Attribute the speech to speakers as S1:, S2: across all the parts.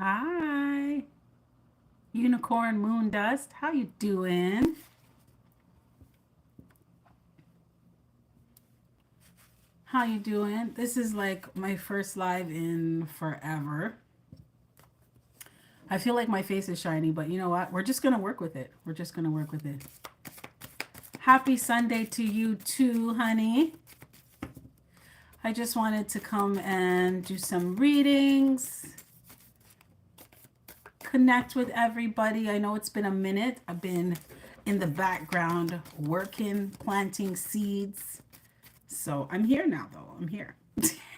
S1: Hi, Unicorn Moon Dust. How you doing? How you doing? This is like my first live in forever. I feel like my face is shiny, but you know what? We're just gonna work with it. We're just gonna work with it. Happy Sunday to you too, honey. I just wanted to come and do some readings, connect with everybody. I know it's been a minute. I've been in the background working, planting seeds. So I'm here now, though. I'm here.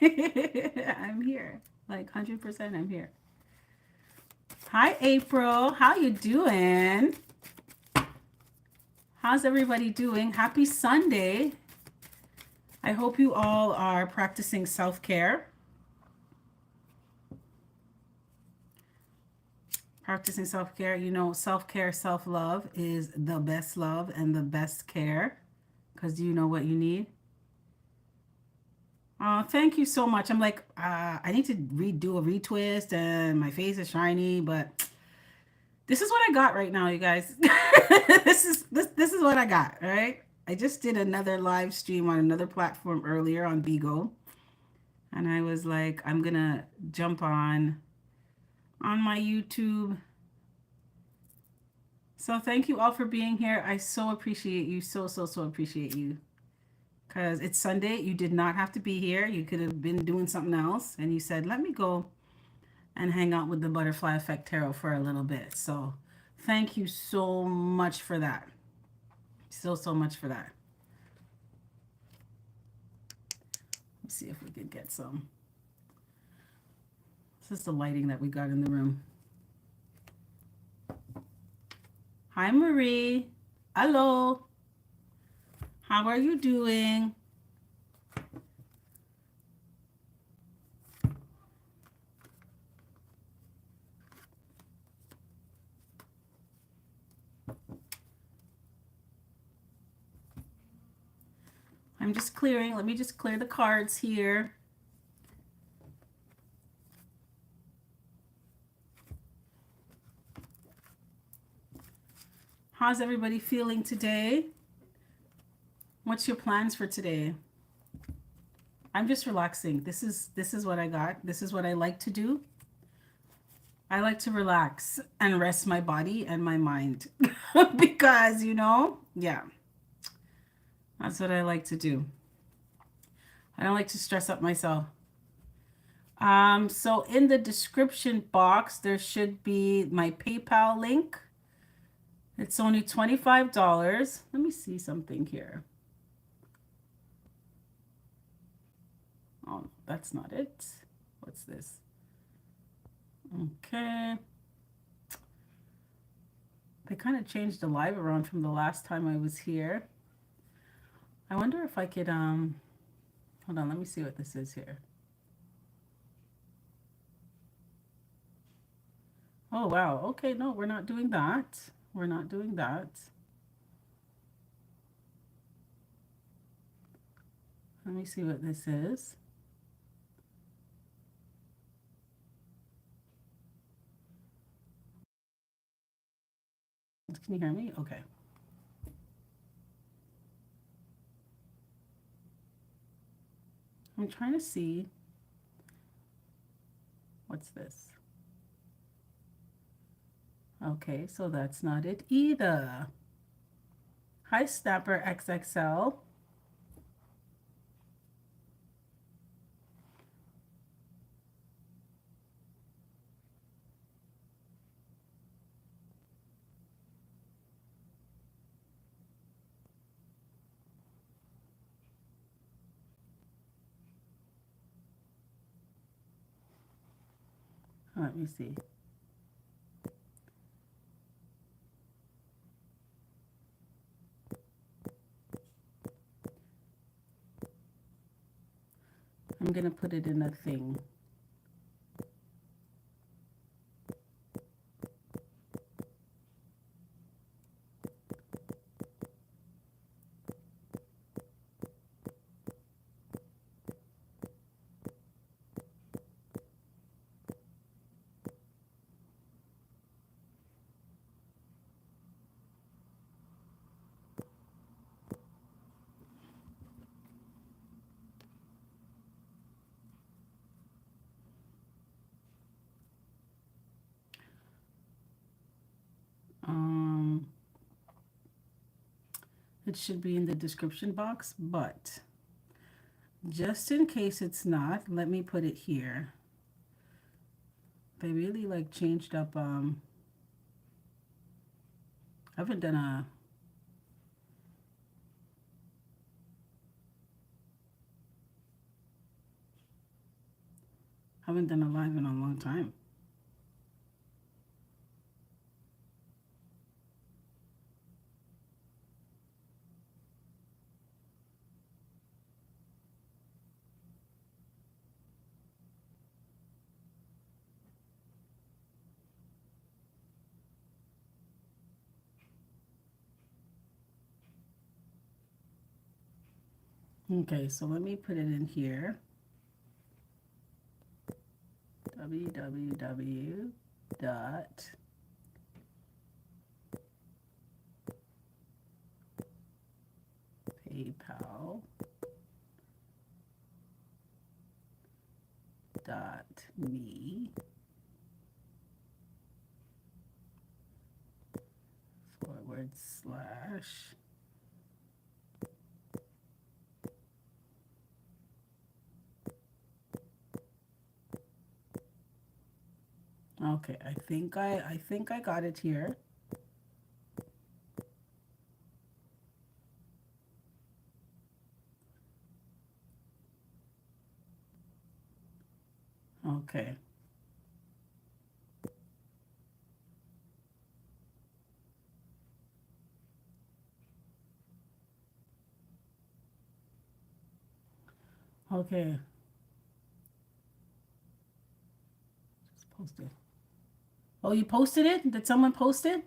S1: I'm here. Like 100% I'm here. Hi, April. How you doing? How's everybody doing? Happy Sunday. I hope you all are practicing self-care. Practicing self-care. You know, self-care, self-love is the best love and the best care. Because do you know what you need? Thank you so much. I'm like, I need to redo a retwist and my face is shiny, but this is what I got right now, you guys. This is what I got, all right? I just did another live stream on another platform earlier on Bigo, and I was like, I'm gonna jump on my YouTube. So thank you all for being here. I so appreciate you. So appreciate you. Because it's Sunday. You did not have to be here. You could have been doing something else. And you said, let me go and hang out with the Butterfly Effect Tarot for a little bit. So thank you so much for that. So much for that. Let's see if we could get some. This is the lighting that we got in the room. Hi, Marie. Hello. How are you doing? I'm just clearing. Let me just clear the cards here. How's everybody feeling today? What's your plans for today? I'm just relaxing. This is what I got. This is what I like to do. I like to relax and rest my body and my mind because, yeah, that's what I like to do. I don't like to stress up myself. So in the description box, there should be my PayPal link. It's only $25. Let me see something here. Oh, that's not it. What's this? Okay. They kind of changed the live around from the last time I was here. I wonder if I could, hold on, let me see what this is here. Oh, wow. Okay, no, we're not doing that. We're not doing that. Let me see what this is. Can you hear me? Okay. I'm trying to see. What's this? Okay, so that's not it either. Hi, Snapper XXL. Let me see. I'm going to put it in a thing. It should be in the description box, but just in case it's not, let me put it here. They really like changed up. I haven't done a. Haven't done a live in a long time. Okay, so let me put it in here. www dot PayPal dot me /. Okay, I think I got it here. Okay. Okay. Just post it. Oh, you posted it? Did someone post it?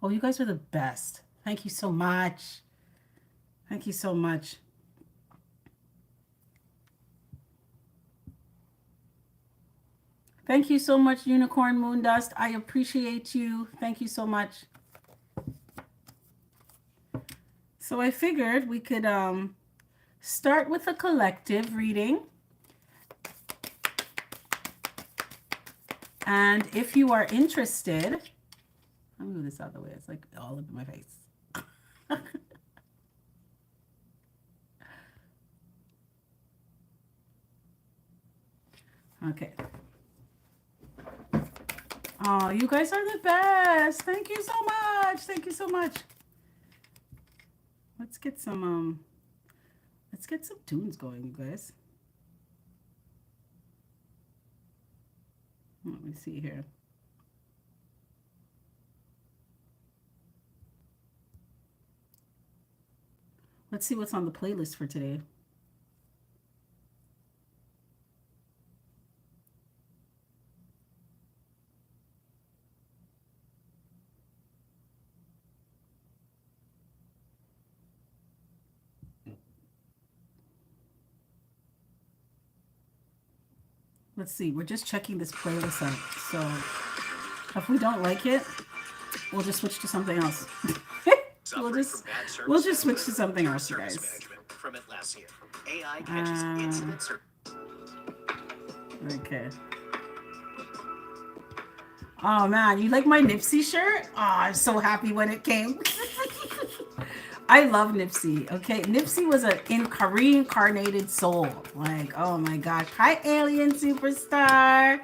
S1: Oh, you guys are the best. Thank you so much. Thank you so much. Thank you so much, Unicorn Moondust. I appreciate you. Thank you so much. So I figured we could start with a collective reading. And if you are interested, let me move this out of the way. It's like all over my face. Okay. Oh, you guys are the best. Thank you so much. Thank you so much. Let's get some tunes going, you guys. Let me see here. Let's see what's on the playlist for today. Let's see. We're just checking this playlist out. So if we don't like it, we'll just switch to something else. we'll just switch to something else, you guys. Okay. Oh man, you like my Nipsey shirt? Oh, I'm so happy when it came. I love Nipsey. Okay, Nipsey was a reincarnated soul. Like, oh my gosh. Hi, Alien Superstar.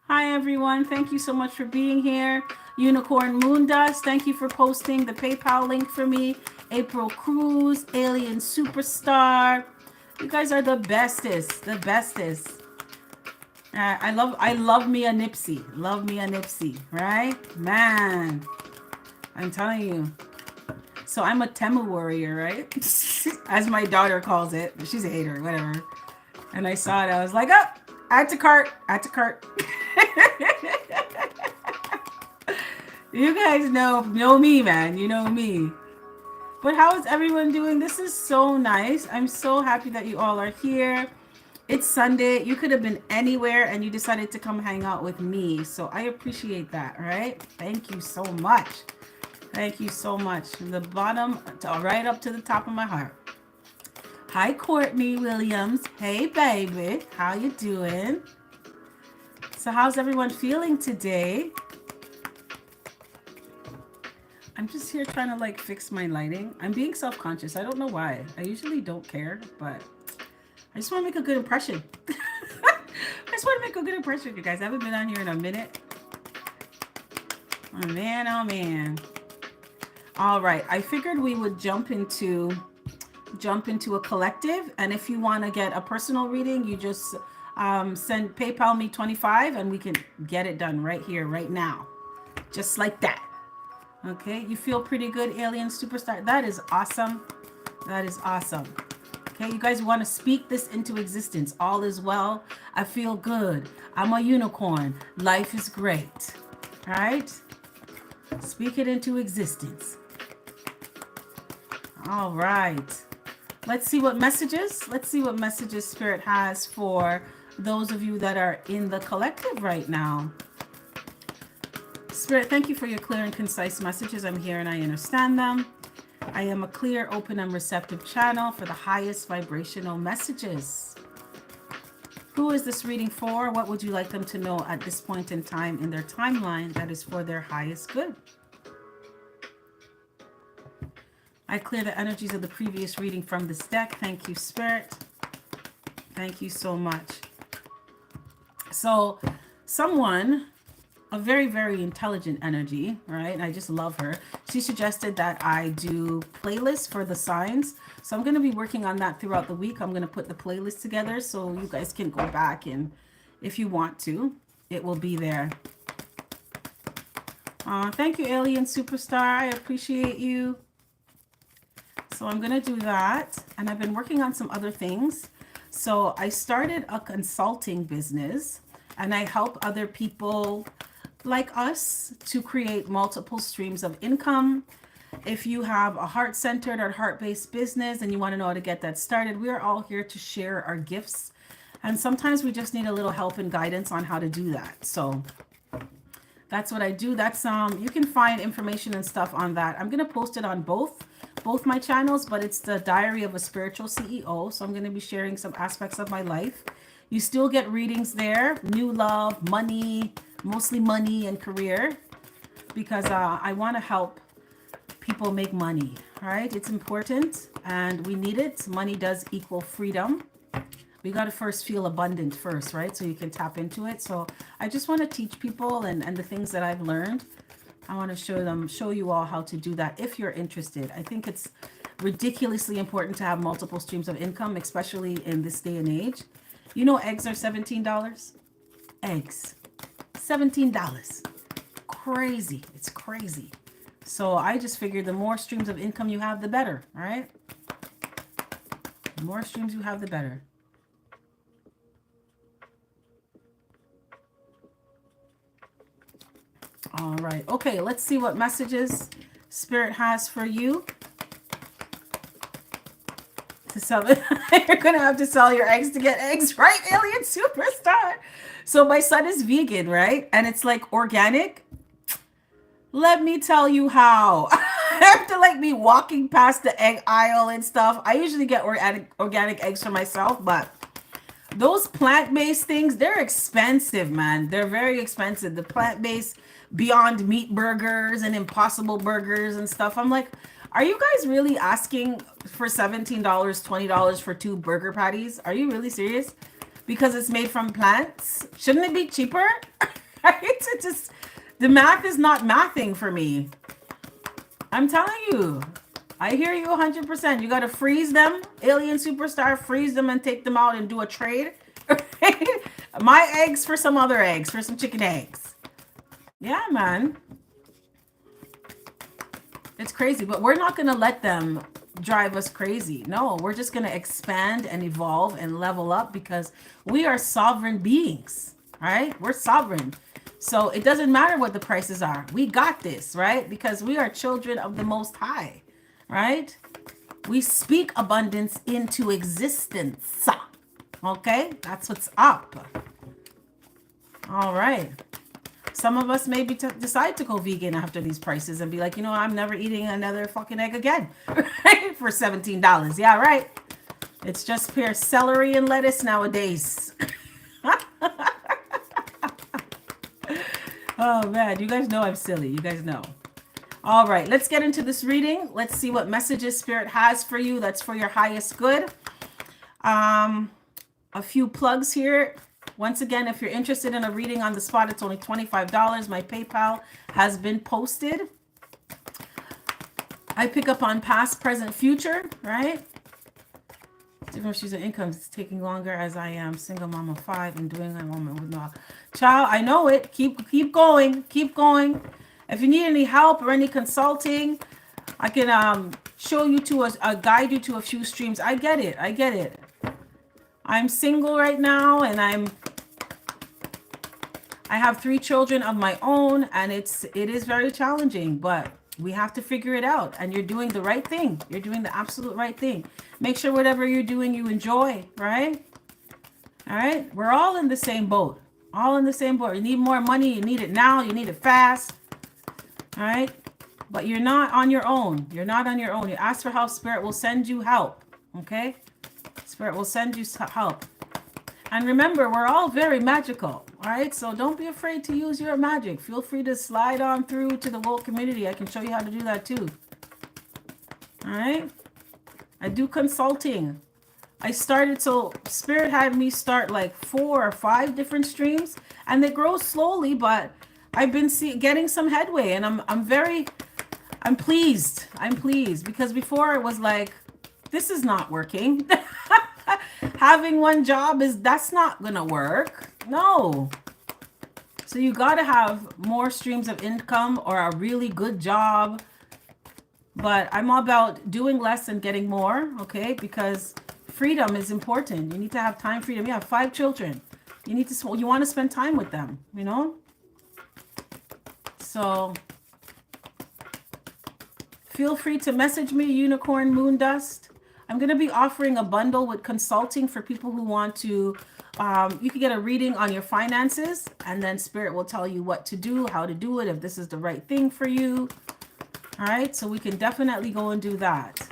S1: Hi, everyone. Thank you so much for being here. Unicorn Moondust, thank you for posting the PayPal link for me. April Cruz, Alien Superstar. You guys are the bestest. The bestest. I love me a Nipsey. Love me a Nipsey, right? Man, I'm telling you. So I'm a Temu warrior, right? As my daughter calls it. She's a hater, whatever. And I saw it. I was like, oh, add to cart. Add to cart. You guys know me, man. You know me. But how is everyone doing? This is so nice. I'm so happy that you all are here. It's Sunday. You could have been anywhere and you decided to come hang out with me. So I appreciate that, right? Thank you so much. Thank you so much. From the bottom to right up to the top of my heart. Hi, Courtney Williams. Hey, baby. How you doing? So how's everyone feeling today? I'm just here trying to like fix my lighting. I'm being self-conscious. I don't know why. I usually don't care, but I just want to make a good impression. I just want to make a good impression, you guys. I haven't been on here in a minute. Oh man, oh man. All right. I figured we would jump into a collective, and if you want to get a personal reading, you just send PayPal me 25 and we can get it done right here, right now. Just like that. Okay, you feel pretty good, alien superstar. That is awesome. That is awesome. Okay, you guys want to speak this into existence. All is well. I feel good. I'm a unicorn. Life is great. All right, speak it into existence. All right, let's see what messages. Let's see what messages Spirit has for those of you that are in the collective right now. Spirit, thank you for your clear and concise messages. I'm here and I understand them. I am a clear, open, and receptive channel for the highest vibrational messages. Who is this reading for? What would you like them to know at this point in time in their timeline that is for their highest good? I clear the energies of the previous reading from this deck. Thank you, Spirit. Thank you so much. So, someone, a very, very intelligent energy, right? And I just love her. She suggested that I do playlists for the signs. So I'm going to be working on that throughout the week. I'm going to put the playlist together so you guys can go back, and if you want to, it will be there. Thank you, Alien Superstar. I appreciate you. So I'm going to do that. And I've been working on some other things. So I started a consulting business, and I help other people like us to create multiple streams of income. If you have a heart-centered or heart-based business and you want to know how to get that started, we are all here to share our gifts. And sometimes we just need a little help and guidance on how to do that. So that's what I do. That's you can find information and stuff on that. I'm going to post it on both my channels, but it's the Diary of a Spiritual CEO. So I'm going to be sharing some aspects of my life. You still get readings there, new love, money, mostly money and career, because I want to help people make money, right? It's important and we need it. Money does equal freedom. We got to first feel abundant first, right? So you can tap into it. So I just want to teach people and the things that I've learned. I want to show you all how to do that if you're interested. I think it's ridiculously important to have multiple streams of income, especially in this day and age. You know, eggs are $17. Eggs. $17. Crazy. It's crazy. So I just figured the more streams of income you have, the better. All right. The more streams you have, the better. All right. Okay. Let's see what messages Spirit has for you. To sell it. You're going to have to sell your eggs to get eggs, right? Alien Superstar. So my son is vegan, right? And it's like organic. Let me tell you how. After like me walking past the egg aisle and stuff, I usually get organic eggs for myself, but those plant-based things, they're expensive, man. They're very expensive. The plant-based Beyond Meat burgers and Impossible burgers and stuff. I'm like, are you guys really asking for $17, $20 for 2 burger patties? Are you really serious? Because it's made from plants? Shouldn't it be cheaper? Right? It just, the math is not mathing for me. I'm telling you. I hear you 100%. You got to freeze them. Alien Superstar, freeze them and take them out and do a trade. My eggs for some other eggs, for some chicken eggs. Yeah, man. It's crazy, but we're not going to let them drive us crazy. No, we're just going to expand and evolve and level up because we are sovereign beings, right? We're sovereign. So it doesn't matter what the prices are. We got this, right? Because we are children of the Most High, right? We speak abundance into existence. Okay? That's what's up. All right. Some of us maybe decide to go vegan after these prices and be like, you know, I'm never eating another fucking egg again, right? For $17. Yeah, right. It's just pure celery and lettuce nowadays. Oh, man. You guys know I'm silly. You guys know. All right, let's get into this reading. Let's see what messages Spirit has for you. That's for your highest good. A few plugs here. Once again, if you're interested in a reading on the spot, it's only $25. My PayPal has been posted. I pick up on past, present, future, right? Different issues of income. It's taking longer as I am single mom of 5 and doing a woman with no child. I know it. Keep going. Keep going. If you need any help or any consulting, I can show you to a guide you to a few streams. I get it. I get it. I'm single right now, and I have 3 children of my own, and it is very challenging, but we have to figure it out. And you're doing the right thing. You're doing the absolute right thing. Make sure whatever you're doing, you enjoy, right? All right. We're all in the same boat. All in the same boat. You need more money. You need it now. You need it fast. All right. But you're not on your own. You're not on your own. You ask for help. Spirit will send you help. Okay. Spirit will send you help. And remember, we're all very magical, all right? So don't be afraid to use your magic. Feel free to slide on through to the woke community. I can show you how to do that too. All right? I do consulting. So Spirit had me start like 4 or 5 different streams, and they grow slowly, but I've been getting some headway, and I'm pleased. I'm pleased because before it was like, this is not working. Having one job that's not gonna work. No. So you gotta have more streams of income or a really good job. But I'm all about doing less and getting more, okay? Because freedom is important. You need to have time freedom. You have 5 children. You want to spend time with them, you know? So feel free to message me, Unicorn Moon Dust. I'm going to be offering a bundle with consulting for people who want to, you can get a reading on your finances, and then Spirit will tell you what to do, how to do it, if this is the right thing for you. All right, so we can definitely go and do that.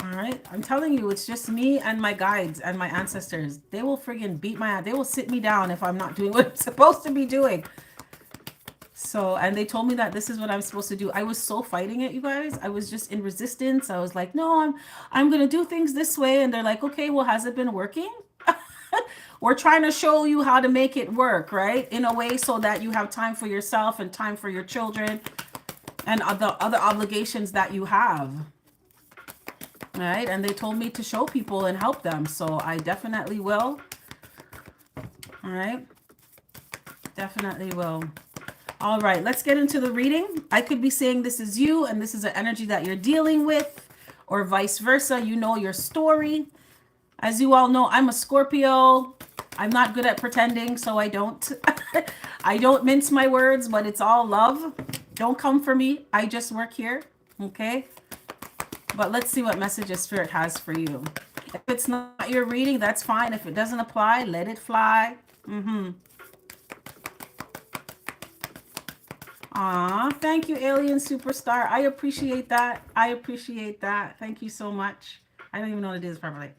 S1: All right, I'm telling you, it's just me and my guides and my ancestors. They will friggin' beat my ass. They will sit me down if I'm not doing what I'm supposed to be doing. So, and they told me that this is what I'm supposed to do. I was so fighting it, you guys. I was just in resistance. I was like, no, I'm going to do things this way. And they're like, okay, well, has it been working? We're trying to show you how to make it work, right? In a way so that you have time for yourself and time for your children and the other obligations that you have. All right. And they told me to show people and help them. So I definitely will. All right. Definitely will. All right, let's get into the reading. I could be saying this is you and this is an energy that you're dealing with, or vice versa. You know your story. As you all know, I'm a Scorpio. I'm not good at pretending, so I don't I don't mince my words, but it's all love. Don't come for me. I just work here, okay? But let's see what messages Spirit has for you. If it's not your reading, that's fine. If it doesn't apply, let it fly. Thank you, Alien Superstar. I appreciate that. I appreciate that. Thank you so much. I don't even know what it is properly.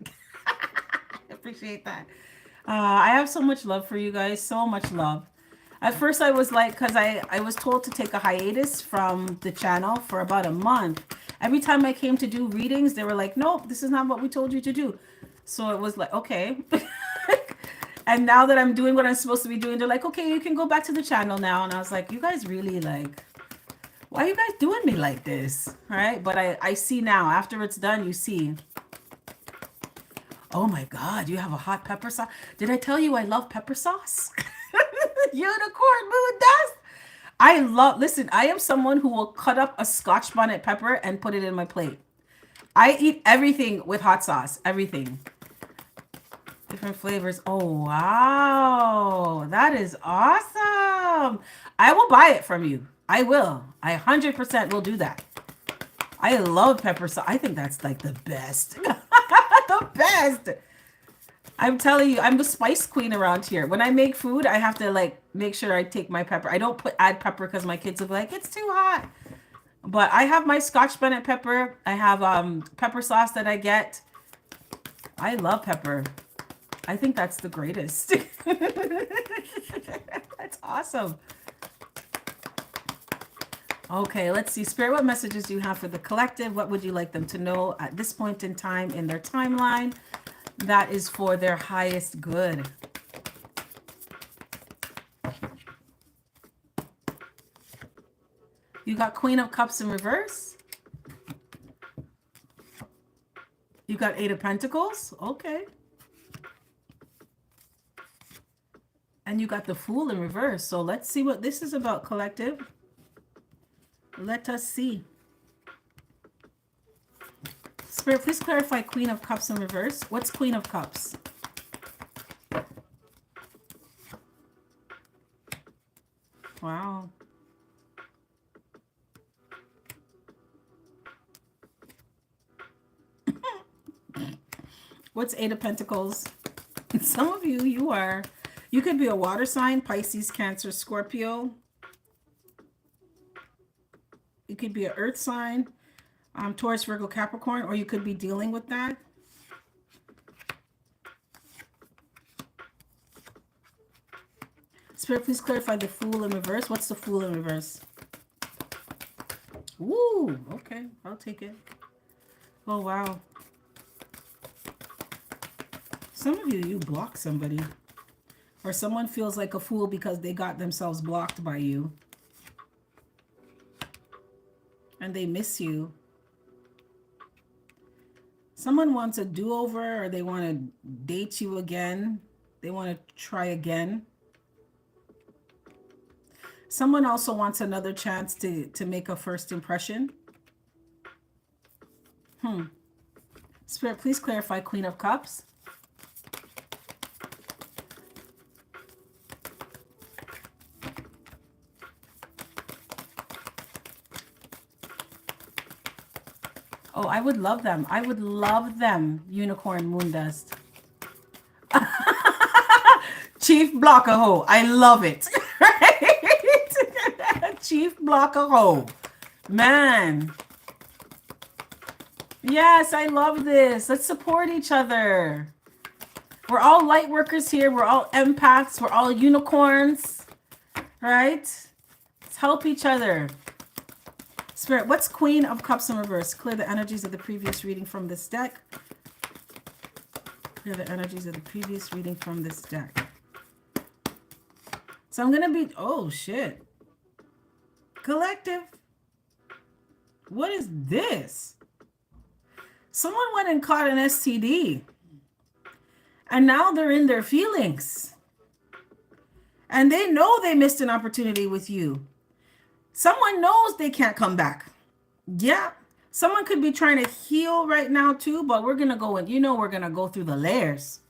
S1: I appreciate that. I have so much love for you guys. So much love. At first I was like, because I was told to take a hiatus from the channel for about a month. Every time I came to do readings, they were like, nope, this is not what we told you to do. So it was like, okay. And now that I'm doing what I'm supposed to be doing, they're like, okay, you can go back to the channel now. And I was like, you guys really like, why are you guys doing me like this? All right. But I see now, after it's done, you see. Oh my God, you have a hot pepper sauce. Did I tell you I love pepper sauce? Unicorn Moon Dust. Listen, I am someone who will cut up a Scotch bonnet pepper and put it in my plate. I eat everything with hot sauce, everything. Different flavors. Oh, wow. That is awesome. I will buy it from you. I will. I 100% will do that. I love pepper sauce. I think that's like the best. The best. I'm telling you, I'm the spice queen around here. When I make food, I have to like make sure I take my pepper. I don't add pepper because my kids will be like, it's too hot. But I have my Scotch bonnet pepper. I have pepper sauce that I get. I love pepper. I think that's the greatest. That's awesome. Okay, let's see. Spirit, what messages do you have for the collective? What would you like them to know at this point in time in their timeline that is for their highest good? You got Queen of Cups in reverse. You got Eight of Pentacles. Okay. And you got the Fool in reverse. So let's see what this is about, collective. Let us see. Spirit, please clarify Queen of Cups in reverse. What's Queen of Cups? Wow. What's Eight of Pentacles? Some of you, you could be a water sign, Pisces, Cancer, Scorpio. You could be an earth sign, Taurus, Virgo, Capricorn, or you could be dealing with that. Spirit, please clarify the Fool in reverse. What's the Fool in reverse? Woo, okay, I'll take it. Oh, wow. Some of you block somebody. Or someone feels like a fool because they got themselves blocked by you. And they miss you. Someone wants a do-over, or they want to date you again. They want to try again. Someone also wants another chance to make a first impression. Spirit, please clarify Queen of Cups. Oh, I would love them. I would love them, Unicorn Moon Dust. Chief Blocker Ho. I love it. Right? Chief Blocker Ho. Man. Yes, I love this. Let's support each other. We're all light workers here. We're all empaths. We're all unicorns. Right? Let's help each other. Spirit, what's Queen of Cups in reverse? Clear the energies of the previous reading from this deck. Clear the energies of the previous reading from this deck. So I'm going to be... Oh, shit. Collective. What is this? Someone went and caught an STD. And now they're in their feelings. And they know they missed an opportunity with you. Someone knows they can't come back. Yeah. Someone could be trying to heal right now too, but we're going to go and we're going to go through the layers.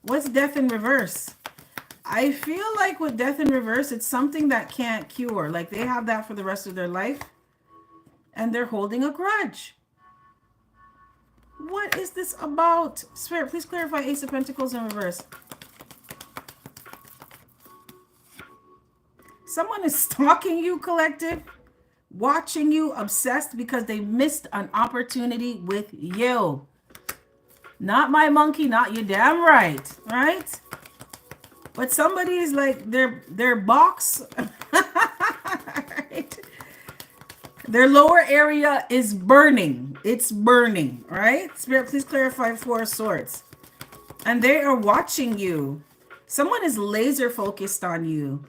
S1: What's Death in reverse? I feel like with Death in reverse, it's something that can't cure. Like they have that for the rest of their life and they're holding a grudge. What is this about? Spirit, please clarify Ace of Pentacles in reverse. Someone is stalking you, collective, watching you, obsessed because they missed an opportunity with you. Not my monkey, not you damn right, right? But somebody is like their box, right? Their lower area is burning. It's burning, right? Spirit, please clarify Four of Swords. And they are watching you. Someone is laser focused on you.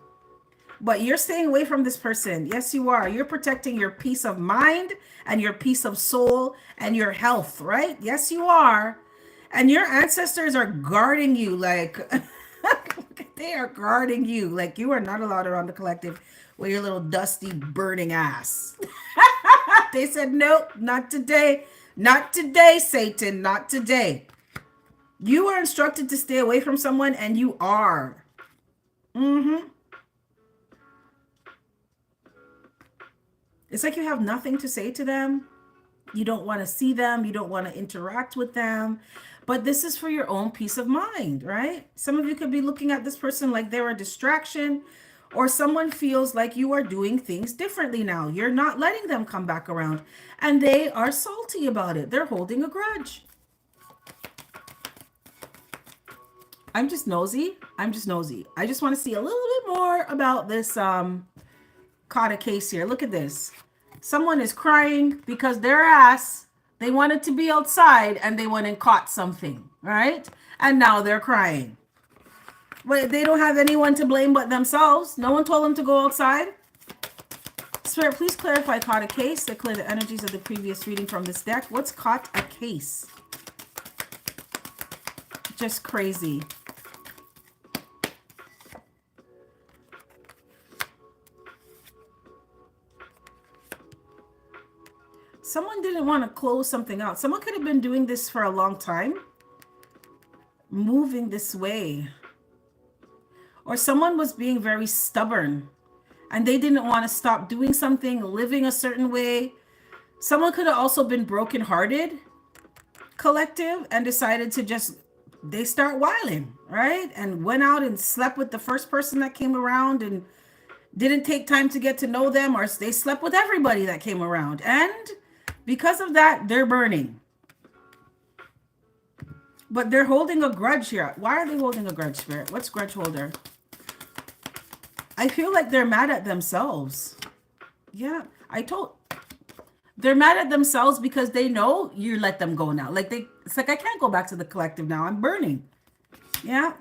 S1: But you're staying away from this person. Yes, you are. You're protecting your peace of mind and your peace of soul and your health, right? Yes, you are. And your ancestors are guarding you like they are guarding you. Like you are not allowed around the collective with your little dusty burning ass. They said, nope, not today. Not today, Satan. Not today. You are instructed to stay away from someone and you are. It's like you have nothing to say to them. You don't want to see them. You don't want to interact with them. But this is for your own peace of mind, right? Some of you could be looking at this person like they're a distraction, or someone feels like you are doing things differently now. You're not letting them come back around. And they are salty about it. They're holding a grudge. I'm just nosy. I'm just nosy. I just want to see a little bit more about this caught a case here. Look at this. Someone is crying because their ass, they wanted to be outside and they went and caught something, right? And now they're crying. But they don't have anyone to blame but themselves. No one told them to go outside. Spirit, please clarify caught a case. They clear the energies of the previous reading from this deck. What's caught a case? Just crazy. Someone didn't want to close something out. Someone could have been doing this for a long time. Moving this way. Or someone was being very stubborn and they didn't want to stop doing something, living a certain way. Someone could have also been brokenhearted, collective, and decided to just, they start wilding, right? And went out and slept with the first person that came around and didn't take time to get to know them, or they slept with everybody that came around. And because of that, they're burning. But they're holding a grudge here. Why are they holding a grudge, Spirit? What's grudge holder? I feel like they're mad at themselves. Yeah, they're mad at themselves because they know you let them go now. Like it's like, I can't go back to the collective now. I'm burning. Yeah.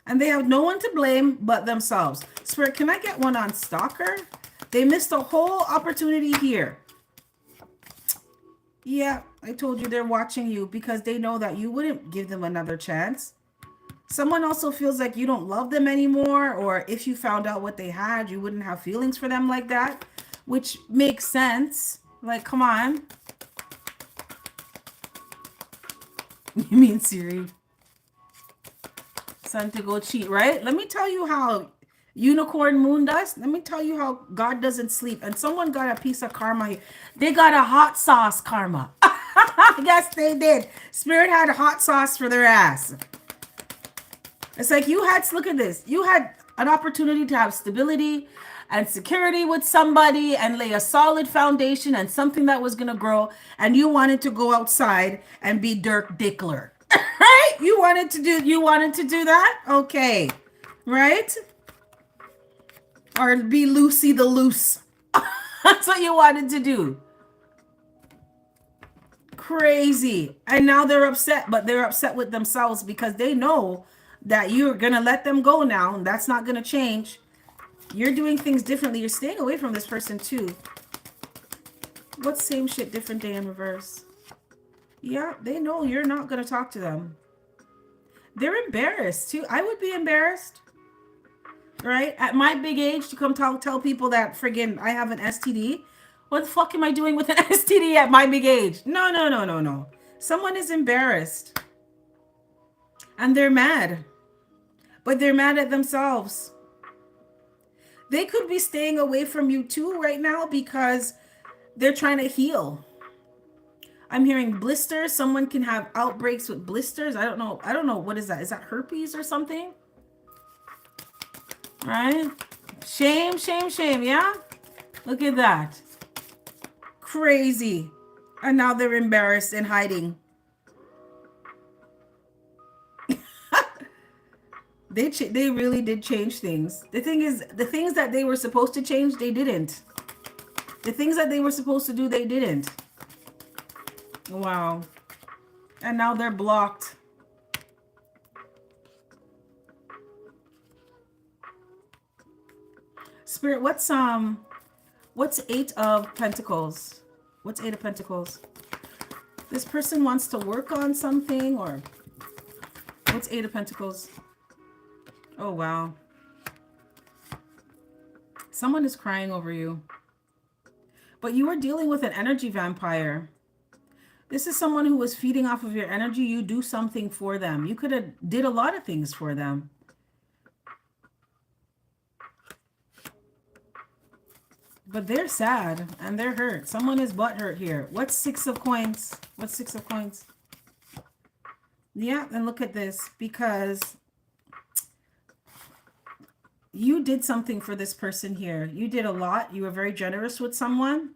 S1: And they have no one to blame but themselves. Spirit, can I get one on stalker? They missed a whole opportunity here. Yeah, I told you they're watching you because they know that you wouldn't give them another chance. Someone also feels like you don't love them anymore, or if you found out what they had, you wouldn't have feelings for them like that, which makes sense. Like, come on. You mean Siri? Son to go cheat, right? Let me tell you how unicorn moon does. Let me tell you how God doesn't sleep. And someone got a piece of karma here. They got a hot sauce karma. Yes, they did. Spirit had a hot sauce for their ass. It's like look at this. You had an opportunity to have stability and security with somebody and lay a solid foundation and something that was going to grow. And you wanted to go outside and be Dirk Dickler, right? You wanted to do that. Okay. Right. Or be Lucy the Loose. That's what you wanted to do. Crazy. And now they're upset, but they're upset with themselves because they know that you're going to let them go now. And that's not going to change. You're doing things differently. You're staying away from this person too. What's same shit, different day in reverse? Yeah, they know you're not going to talk to them. They're embarrassed too. I would be embarrassed. Right? At my big age to come tell people that friggin' I have an STD. What the fuck am I doing with an STD at my big age? No. Someone is embarrassed. And they're mad. But they're mad at themselves. They could be staying away from you too right now because they're trying to heal. I'm hearing blisters. Someone can have outbreaks with blisters. I don't know. What is that? Is that herpes or something? Right? Shame. Yeah? Look at that. Crazy. And now they're embarrassed and hiding. They really did change things. The thing is, the things that they were supposed to change, they didn't. The things that they were supposed to do, they didn't. Wow. And now they're blocked. Spirit, what's 8 of Pentacles? What's 8 of Pentacles? This person wants to work on something, or what's 8 of Pentacles? Oh, wow. Someone is crying over you. But you are dealing with an energy vampire. This is someone who was feeding off of your energy. You do something for them. You could have did a lot of things for them. But they're sad and they're hurt. Someone is butthurt here. What's 6 of coins? What's 6 of coins? Yeah, and look at this. Because you did something for this person here. You did a lot. You were very generous with someone.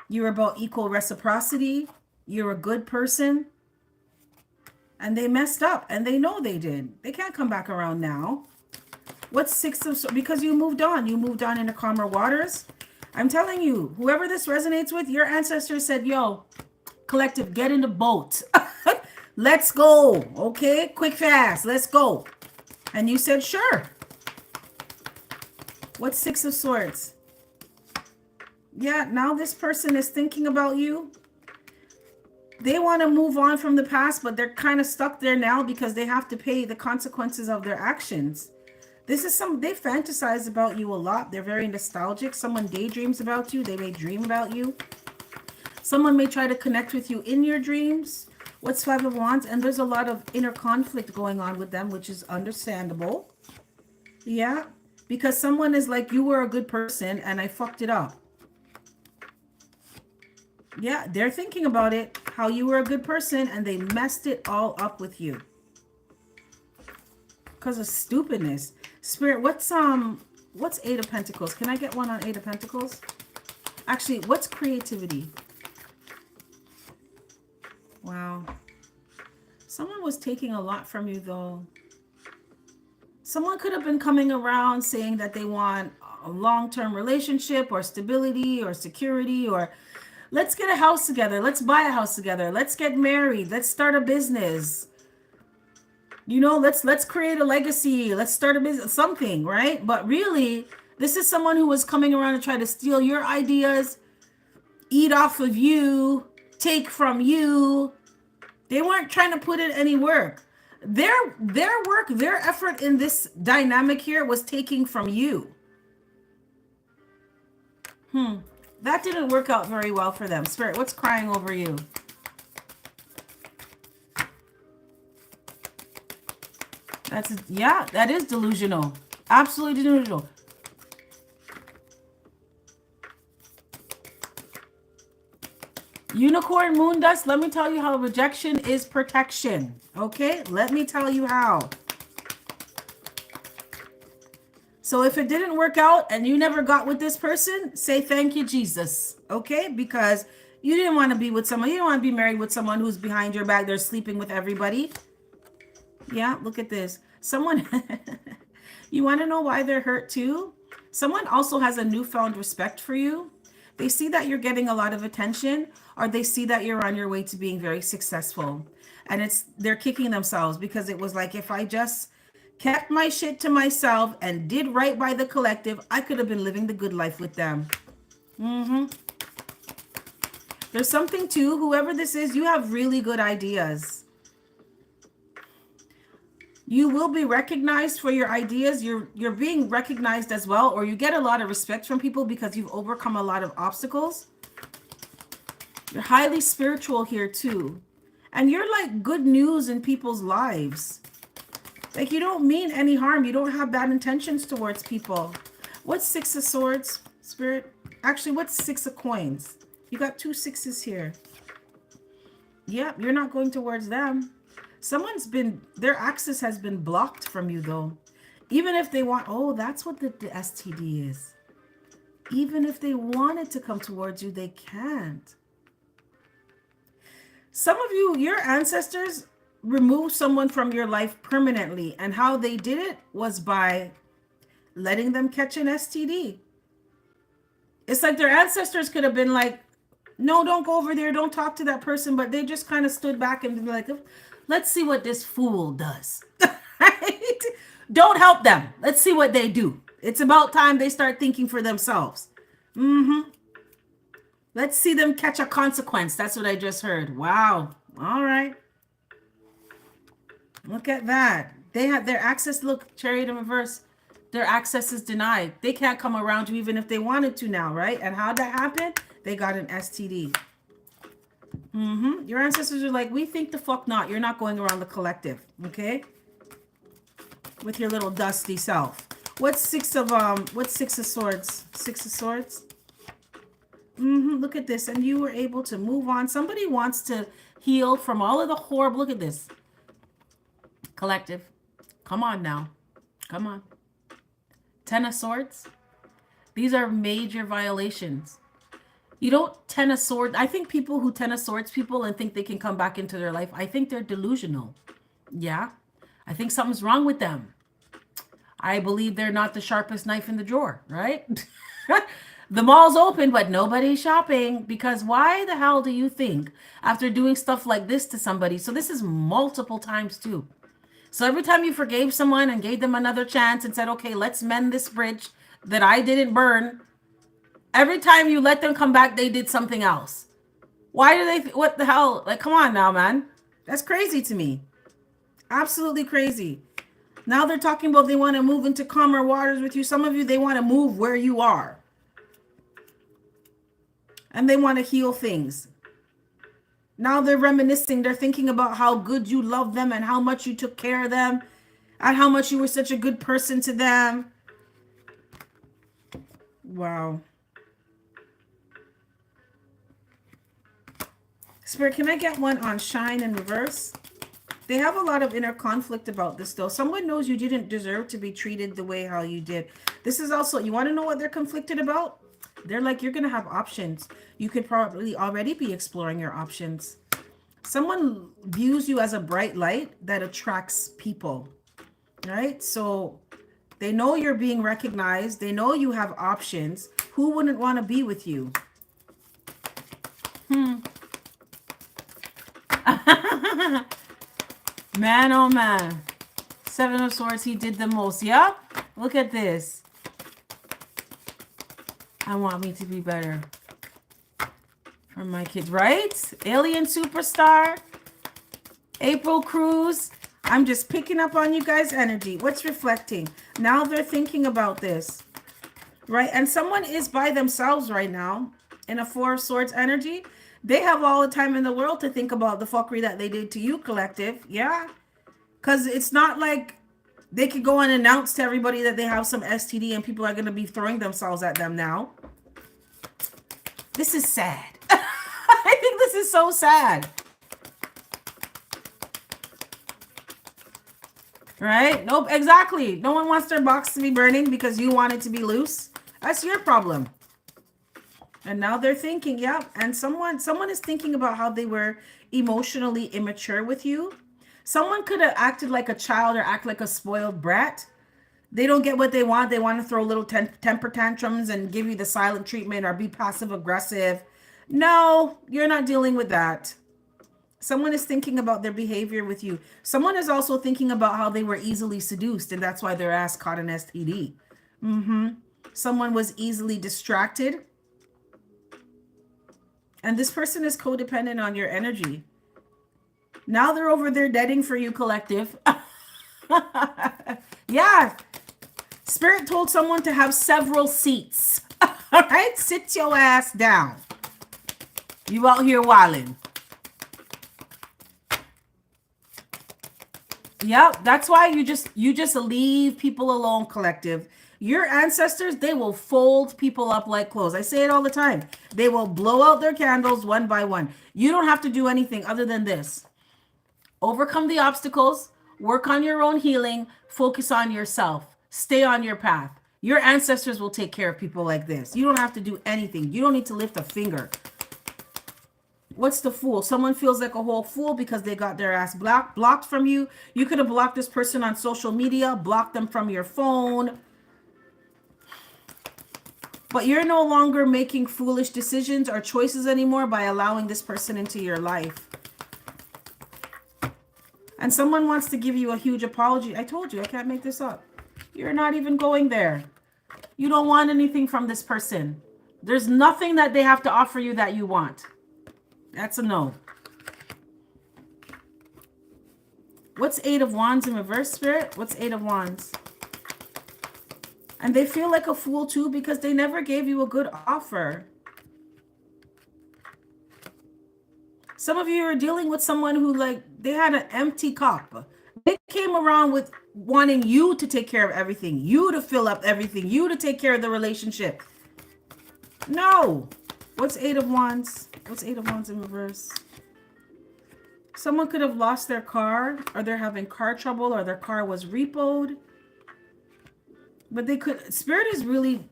S1: You were about equal reciprocity. You're a good person. And they messed up, and they know they did. They can't come back around now. What's Six of Swords? Because you moved on. You moved on into calmer waters. I'm telling you, whoever this resonates with, your ancestors said, yo, collective, get in the boat. Let's go. Okay? Quick, fast. Let's go. And you said, sure. What's Six of Swords? Yeah, now this person is thinking about you. They want to move on from the past, but they're kind of stuck there now because they have to pay the consequences of their actions. They fantasize about you a lot. They're very nostalgic. Someone daydreams about you. They may dream about you. Someone may try to connect with you in your dreams. What's Five of Wands? And there's a lot of inner conflict going on with them, which is understandable. Yeah, because someone is like, you were a good person and I fucked it up. Yeah, they're thinking about it, how you were a good person and they messed it all up with you. Because of stupidness. Spirit, what's Eight of Pentacles? Can I get one on Eight of Pentacles? Actually, what's creativity? Wow. Someone was taking a lot from you though. Someone could have been coming around saying that they want a long-term relationship or stability or security, or let's get a house together. Let's buy a house together. Let's get married. Let's start a business. You know, let's create a legacy. Let's start a business, something, right? But really, this is someone who was coming around to try to steal your ideas, eat off of you, take from you. They weren't trying to put in any work. Their work, their effort in this dynamic here was taking from you. That didn't work out very well for them. Spirit, what's crying over you? That is delusional. Absolutely delusional. Unicorn, moon dust, let me tell you how rejection is protection. Okay? Let me tell you how. So if it didn't work out and you never got with this person, say thank you, Jesus. Okay? Because you didn't want to be with someone. You didn't want to be married with someone who's behind your back. They're sleeping with everybody. Yeah, look at this. Someone, you want to know why they're hurt too? Someone also has a newfound respect for you. They see that you're getting a lot of attention, or they see that you're on your way to being very successful. And they're kicking themselves because it was like, if I just kept my shit to myself and did right by the collective, I could have been living the good life with them. There's something too, whoever this is, you have really good ideas. You will be recognized for your ideas. You're being recognized as well, or you get a lot of respect from people because you've overcome a lot of obstacles. You're highly spiritual here too. And you're like good news in people's lives. Like you don't mean any harm. You don't have bad intentions towards people. What's Six of Swords, Spirit? Actually, what's Six of Coins? You got two sixes here. Yep, you're not going towards them. Their access has been blocked from you though. Even if they want, oh, that's what the STD is. Even if they wanted to come towards you, they can't. Some of you, your ancestors removed someone from your life permanently. And how they did it was by letting them catch an STD. It's like their ancestors could have been like, no, don't go over there. Don't talk to that person. But they just kind of stood back and be like, let's see what this fool does. Right? Don't help them. Let's see what they do. It's about time they start thinking for themselves. Let's see them catch a consequence. That's what I just heard. Wow. All right. Look at that. They have their access. Look, Chariot in reverse. Their access is denied. They can't come around you even if they wanted to now, right? And how'd that happen? They got an STD. Your ancestors are like, we think the fuck not. You're not going around the collective, okay? With your little dusty self. What's Six of Swords? Six of Swords. Look at this, and you were able to move on. Somebody wants to heal from all of the horrible. Look at this. Collective. Come on now. Come on. Ten of Swords. These are major violations. You don't Ten of Swords. I think people who Ten of Swords people and think they can come back into their life, I think they're delusional. Yeah. I think something's wrong with them. I believe they're not the sharpest knife in the drawer, right? The mall's open, but nobody's shopping because why the hell do you think after doing stuff like this to somebody? So this is multiple times too. So every time you forgave someone and gave them another chance and said, okay, let's mend this bridge that I didn't burn, every time you let them come back, they did something else. Why do they, what the hell? Like, come on now, man. That's crazy to me. Absolutely crazy. Now they're talking about they want to move into calmer waters with you. Some of you, they want to move where you are. And they want to heal things. Now they're reminiscing. They're thinking about how good you love them and how much you took care of them and how much you were such a good person to them. Wow. Spirit, can I get one on shine in reverse? They have a lot of inner conflict about this though. Someone knows you didn't deserve to be treated the way how you did. This is also, you want to know what they're conflicted about? They're like, you're going to have options. You could probably already be exploring your options. Someone views you as a bright light that attracts people, right? So they know you're being recognized. They know you have options. Who wouldn't want to be with you? Man, oh man. Seven of Swords, he did the most. Yep. Look at this. I want me to be better for my kids, right? Alien Superstar. April Cruz. I'm just picking up on you guys' energy. What's reflecting? Now they're thinking about this, right? And someone is by themselves right now in a Four of Swords energy. They have all the time in the world to think about the fuckery that they did to you, collective. Yeah. Because it's not like they could go and announce to everybody that they have some STD and people are going to be throwing themselves at them now. This is sad. I think this is so sad. Right? Nope, exactly. No one wants their box to be burning because you want it to be loose. That's your problem. And now they're thinking, yeah, and someone is thinking about how they were emotionally immature with you. Someone could have acted like a child or act like a spoiled brat. They don't get what they want. They want to throw little temper tantrums and give you the silent treatment or be passive aggressive. No, you're not dealing with that. Someone is thinking about their behavior with you. Someone is also thinking about how they were easily seduced, and that's why their ass caught an STD. Someone was easily distracted. And this person is codependent on your energy. Now they're over there deading for you, collective. Yeah. Spirit told someone to have several seats. All right? Sit your ass down. You out here wilding. Yep. That's why you just leave people alone, collective. Your ancestors, they will fold people up like clothes. I say it all the time. They will blow out their candles one by one. You don't have to do anything other than this. Overcome the obstacles, work on your own healing, focus on yourself, stay on your path. Your ancestors will take care of people like this. You don't have to do anything. You don't need to lift a finger. What's the Fool? Someone feels like a whole fool because they got their ass blocked from you. You could have blocked this person on social media, blocked them from your phone. But you're no longer making foolish decisions or choices anymore by allowing this person into your life. And someone wants to give you a huge apology. I told you, I can't make this up. You're not even going there. You don't want anything from this person. There's nothing that they have to offer you that you want. That's a no. What's Eight of Wands in reverse, Spirit? What's Eight of Wands? And they feel like a fool too because they never gave you a good offer. Some of you are dealing with someone who, like, they had an empty cup. They came around with wanting you to take care of everything, you to fill up everything, you to take care of the relationship. No. What's Eight of Wands? What's Eight of Wands in reverse? Someone could have lost their car, or they're having car trouble, or their car was repoed. But they could, Spirit is really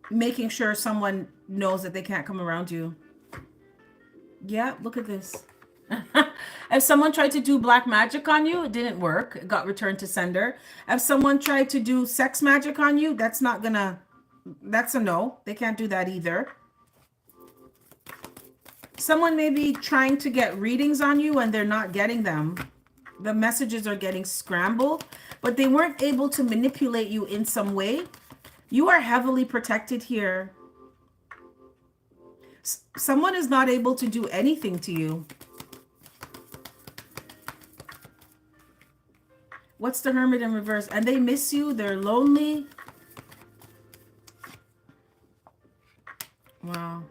S1: making sure someone knows that they can't come around you. Yeah, look at this. If someone tried to do black magic on you, it didn't work. It got returned to sender. If someone tried to do sex magic on you, that's a no. They can't do that either. Someone may be trying to get readings on you and they're not getting them. The messages are getting scrambled, but they weren't able to manipulate you in some way. You are heavily protected here. Someone is not able to do anything to you. What's the Hermit in reverse? And they miss you. They're lonely. Wow.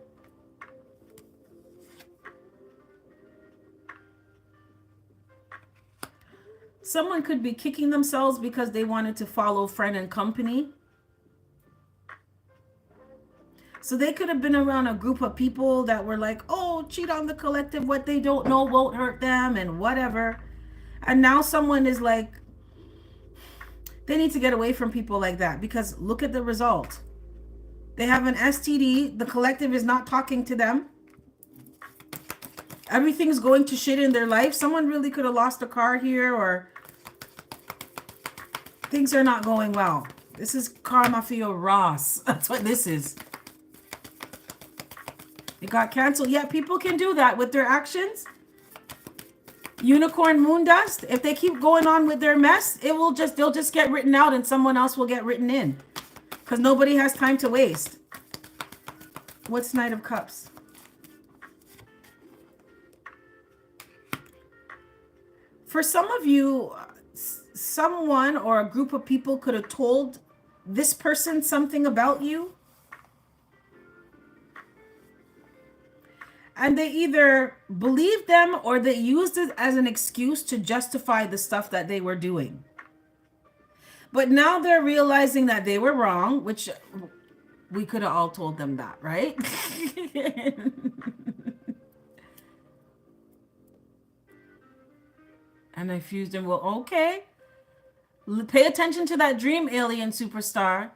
S1: Someone could be kicking themselves because they wanted to follow friend and company. So they could have been around a group of people that were like, oh, cheat on the collective. What they don't know won't hurt them and whatever. And now someone is like, they need to get away from people like that because look at the result. They have an STD. The collective is not talking to them. Everything's going to shit in their life. Someone really could have lost a car here or things are not going well. This is Karma for your Ross. That's what this is. It got canceled. Yeah, people can do that with their actions. Unicorn moon dust. If they keep going on with their mess, they'll just get written out and someone else will get written in. Because nobody has time to waste. What's Knight of Cups? For some of you, someone or a group of people could have told this person something about you. And they either believed them or they used it as an excuse to justify the stuff that they were doing. But now they're realizing that they were wrong, which we could have all told them that, right? And I fused them. Well, okay. Pay attention to that dream, alien superstar.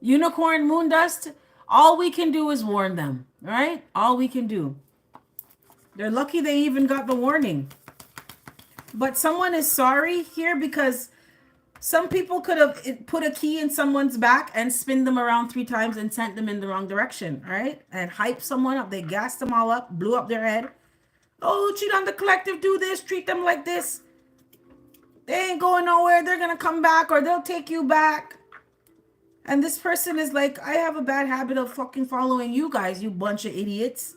S1: Unicorn moon dust. All we can do is warn them, right? All we can do. They're lucky they even got the warning. But someone is sorry here because some people could have put a key in someone's back and spin them around 3 times and sent them in the wrong direction, right? And hype someone up. They gassed them all up, blew up their head. Oh, cheat on the collective, do this, treat them like this. They ain't going nowhere. They're going to come back or they'll take you back. And this person is like, I have a bad habit of fucking following you guys, you bunch of idiots.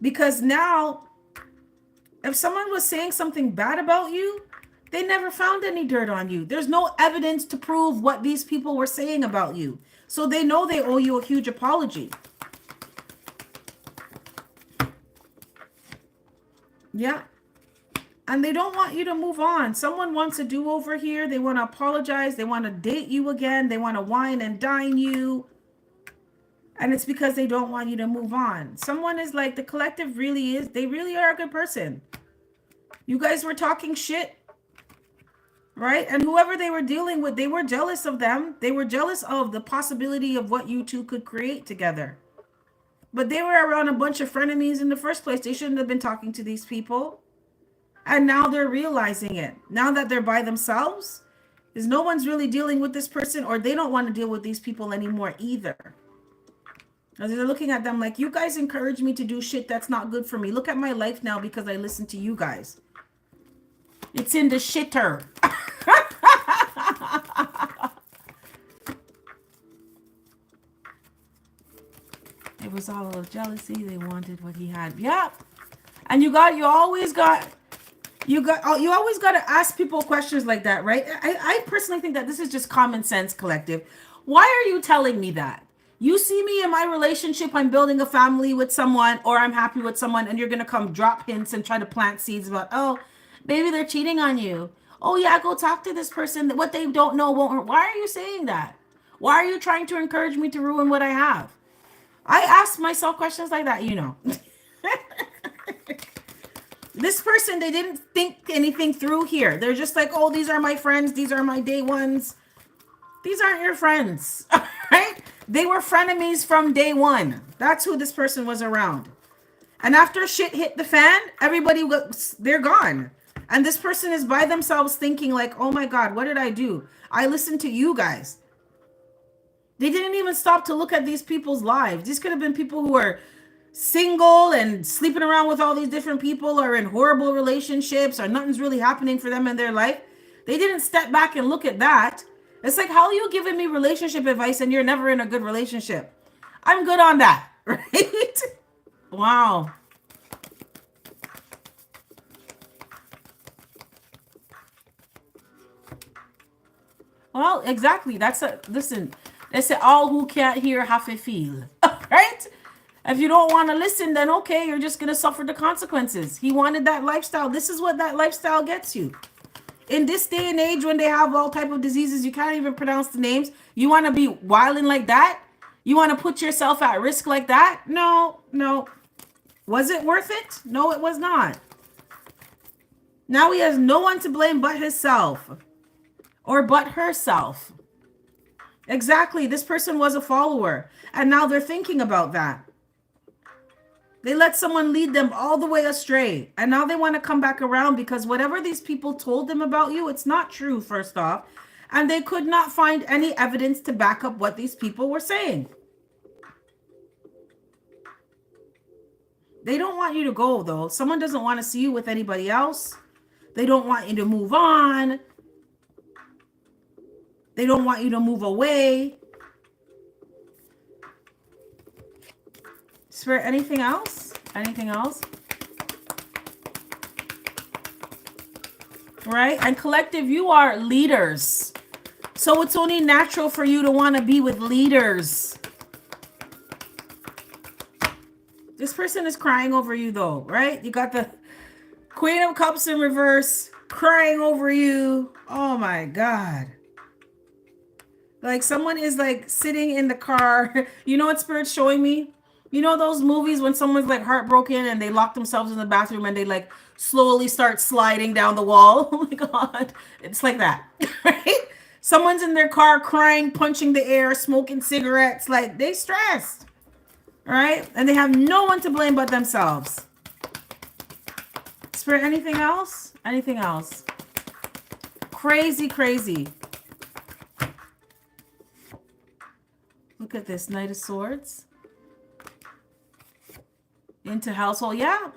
S1: Because now, if someone was saying something bad about you, they never found any dirt on you. There's no evidence to prove what these people were saying about you. So they know they owe you a huge apology. Yeah. And they don't want you to move on. Someone wants a do-over here. They want to apologize. They want to date you again. They want to wine and dine you. And it's because they don't want you to move on. Someone is like, the collective really is, they really are a good person. You guys were talking shit, right? And whoever they were dealing with, they were jealous of them. They were jealous of the possibility of what you two could create together. But they were around a bunch of frenemies in the first place. They shouldn't have been talking to these people. And now they're realizing it. Now that they're by themselves, is no one's really dealing with this person, or they don't want to deal with these people anymore either. As they're looking at them like, you guys encourage me to do shit that's not good for me. Look at my life now because I listen to you guys. It's in the shitter. It was all a jealousy. They wanted what he had. Yeah. And you always got to ask people questions like that, right? I personally think that this is just common sense, collective. Why are you telling me that? You see me in my relationship, I'm building a family with someone, or I'm happy with someone, and you're going to come drop hints and try to plant seeds about, oh, baby, they're cheating on you. Oh, yeah, go talk to this person. What they don't know won't hurt. Why are you saying that? Why are you trying to encourage me to ruin what I have? I ask myself questions like that, you know. This person, they didn't think anything through here. They're just like, oh, these are my friends. These are my day ones. These aren't your friends, right? They were frenemies from day one. That's who this person was around. And after shit hit the fan, they're gone. And this person is by themselves thinking like, oh my God, what did I do? I listened to you guys. They didn't even stop to look at these people's lives. These could have been people who are single and sleeping around with all these different people, or in horrible relationships, or nothing's really happening for them in their life. They didn't step back and look at that. It's like, how are you giving me relationship advice and you're never in a good relationship? I'm good on that, right? Wow. Well, exactly. Listen, they say all who can't hear have to feel, right? If you don't want to listen, then okay, you're just going to suffer the consequences. He wanted that lifestyle. This is what that lifestyle gets you. In this day and age, when they have all type of diseases, you can't even pronounce the names. You want to be wilding like that? You want to put yourself at risk like that? No, no. Was it worth it? No, it was not. Now he has no one to blame but himself or but herself. Exactly. This person was a follower, and now they're thinking about that. They let someone lead them all the way astray, and now they want to come back around because whatever these people told them about you, it's not true, first off, and they could not find any evidence to back up what these people were saying. They don't want you to go, though. Someone doesn't want to see you with anybody else. They don't want you to move on. They don't want you to move away. Spirit, anything else? Anything else? Right? And collective, you are leaders. So it's only natural for you to want to be with leaders. This person is crying over you, though, right? You got the Queen of Cups in reverse, crying over you. Oh my God. Like someone is like sitting in the car. You know what Spirit's showing me? You know those movies when someone's like heartbroken and they lock themselves in the bathroom and they like slowly start sliding down the wall? Oh my God. It's like that, right? Someone's in their car crying, punching the air, smoking cigarettes. Like they stressed, right? And they have no one to blame but themselves. Spirit, anything else? Anything else? Crazy, crazy. Look at this, Knight of Swords. Into household, yeah.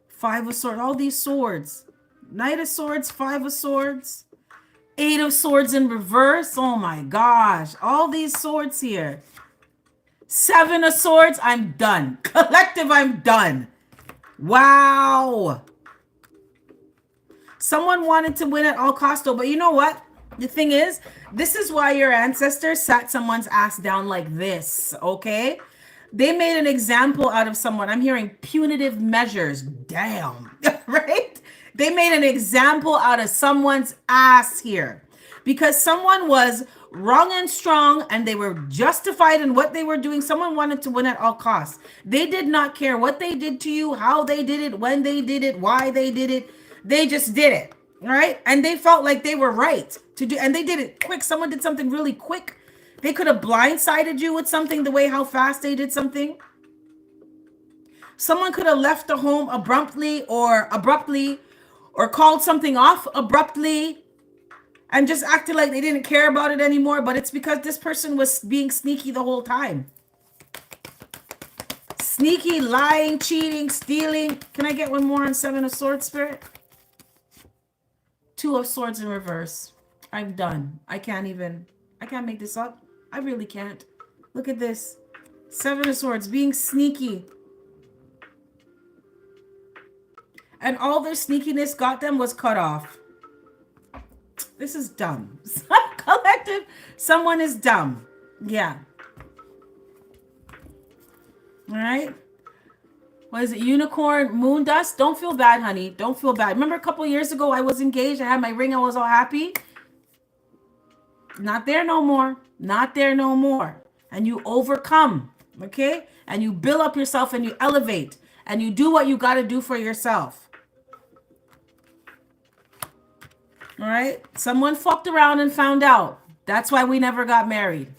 S1: Five of Swords, all these swords. Knight of Swords, Five of Swords. Eight of Swords in reverse. Oh my gosh, all these swords here. Seven of Swords, I'm done. Collective, I'm done. Wow. Someone wanted to win at all costs, though, but you know what? The thing is, this is why your ancestors sat someone's ass down like this, okay? They made an example out of someone. I'm hearing punitive measures. Damn, right? They made an example out of someone's ass here because someone was wrong and strong and they were justified in what they were doing. Someone wanted to win at all costs. They did not care what they did to you, how they did it, when they did it, why they did it. They just did it, right? And they felt like they were right to do, and they did it quick. Someone did something really quick. They could have blindsided you with something, the way how fast they did something. Someone could have left the home abruptly or called something off abruptly and just acted like they didn't care about it anymore. But it's because this person was being sneaky the whole time. Sneaky, lying, cheating, stealing. Can I get one more on Seven of Swords, Spirit? Two of Swords in reverse. I'm done. I can't make this up. I really can't. Look at this. Seven of Swords, being sneaky. And all their sneakiness got them was cut off. This is dumb. Collective, someone is dumb. Yeah. All right. What is it? Unicorn, moon dust. Don't feel bad, honey. Don't feel bad. Remember a couple years ago, I was engaged. I had my ring. I was all happy. Not there no more. Not there no more. And you overcome, okay? And you build up yourself and you elevate and you do what you got to do for yourself. All right? Someone fucked around and found out. That's why we never got married.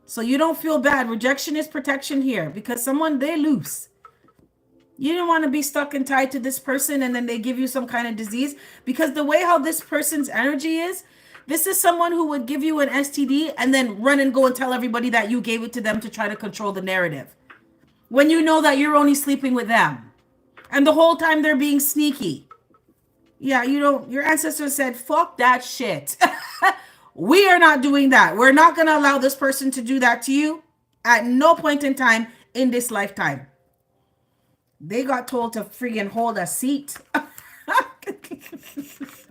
S1: So you don't feel bad. Rejection is protection here because someone, they loose. You didn't want to be stuck and tied to this person and then they give you some kind of disease. Because the way how this person's energy is, this is someone who would give you an STD and then run and go and tell everybody that you gave it to them to try to control the narrative. When you know that you're only sleeping with them. And the whole time they're being sneaky. Yeah, you don't, your ancestors said, fuck that shit. We are not doing that. We're not going to allow this person to do that to you at no point in time in this lifetime. They got told to friggin' hold a seat.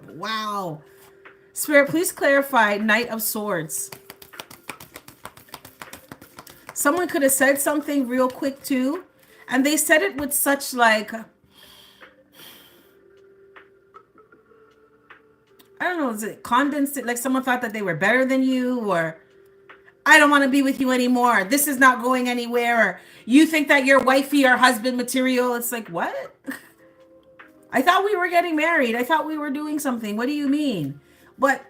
S1: Wow. Spirit, please clarify Knight of Swords. Someone could have said something real quick too. And they said it with such like, I don't know, is it condensed? Like someone thought that they were better than you, or I don't want to be with you anymore. This is not going anywhere. Or you think that you're wifey or husband material. It's like, what? I thought we were getting married. I thought we were doing something. What do you mean? But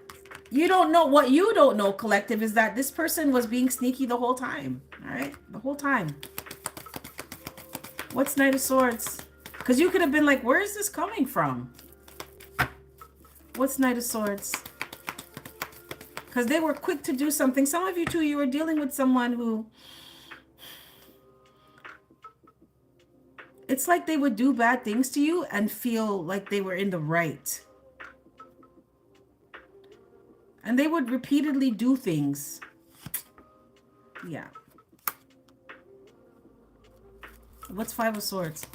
S1: you don't know. What you don't know, collective, is that this person was being sneaky the whole time. All right? The whole time. What's Knight of Swords? Because you could have been like, where is this coming from? What's Knight of Swords? Because they were quick to do something. Some of you too, you were dealing with someone who, it's like they would do bad things to you and feel like they were in the right. And they would repeatedly do things. Yeah. What's Five of Swords?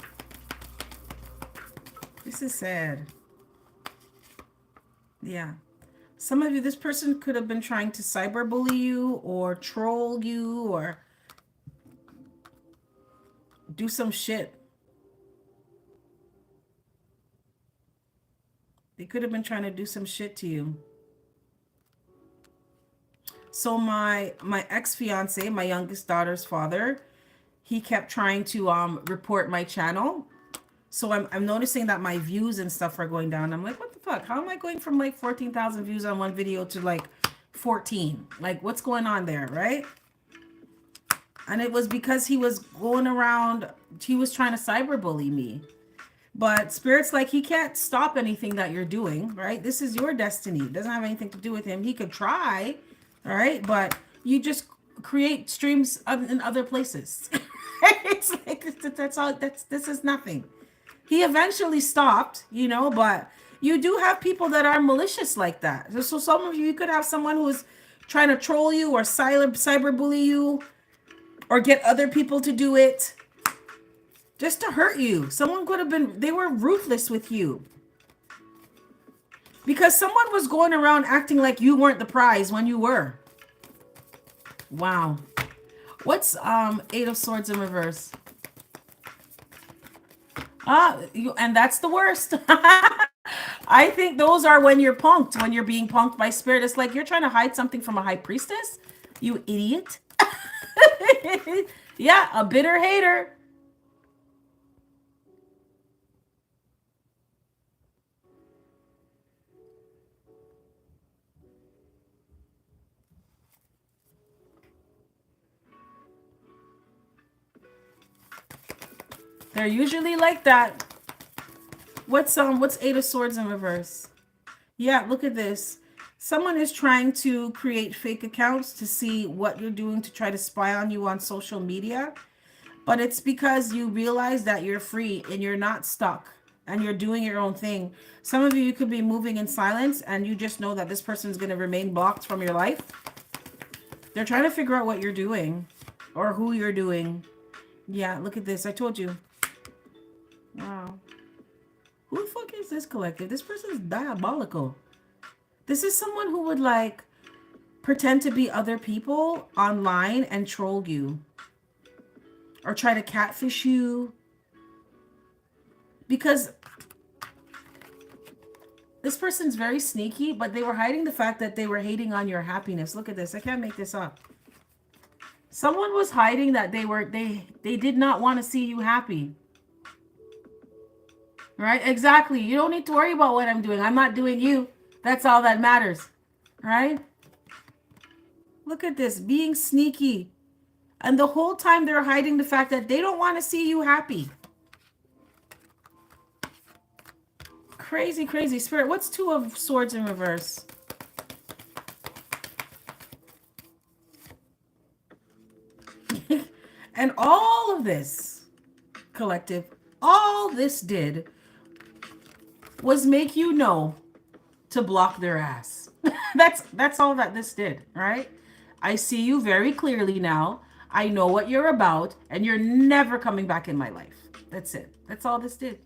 S1: This is sad. Yeah. Some of you, this person could have been trying to cyberbully you or troll you or do some shit. They could have been trying to do some shit to you. So my ex-fiance, my youngest daughter's father, he kept trying to report my channel. So I'm noticing that my views and stuff are going down. I'm like, what the fuck? How am I going from like 14,000 views on one video to like 14? Like, what's going on there, right? And it was because he was going around, he was trying to cyberbully me. But Spirit's like, he can't stop anything that you're doing, right? This is your destiny. It doesn't have anything to do with him. He could try, all right? But you just create streams in other places. It's like, that's all, this is nothing. He eventually stopped, you know, but you do have people that are malicious like that. So some of you could have someone who is trying to troll you or cyberbully you or get other people to do it just to hurt you. Someone could have been, they were ruthless with you. Because someone was going around acting like you weren't the prize when you were. Wow. What's Eight of Swords in reverse? And that's the worst. I think those are when you're punked, when you're being punked by Spirit. It's like you're trying to hide something from a high priestess. You idiot. Yeah, a bitter hater. They're usually like that. What's Eight of Swords in reverse? Yeah, look at this. Someone is trying to create fake accounts to see what you're doing to try to spy on you on social media. But it's because you realize that you're free and you're not stuck and you're doing your own thing. Some of you could be moving in silence and you just know that this person is going to remain blocked from your life. They're trying to figure out what you're doing or who you're doing. Yeah, look at this. I told you. Wow. Who the fuck is this collective? This person is diabolical. This is someone who would like pretend to be other people online and troll you. Or try to catfish you. Because this person's very sneaky, but they were hiding the fact that they were hating on your happiness. Look at this. I can't make this up. Someone was hiding that they did not want to see you happy. Right? Exactly. You don't need to worry about what I'm doing. I'm not doing you. That's all that matters. Right? Look at this. Being sneaky. And the whole time they're hiding the fact that they don't want to see you happy. Crazy, crazy spirit. What's two of swords in reverse? And all of this, collective, all this did was make you know to block their ass. That's all that this did, right? I see you very clearly now. I know what you're about, and you're never coming back in my life. That's it. That's all this did.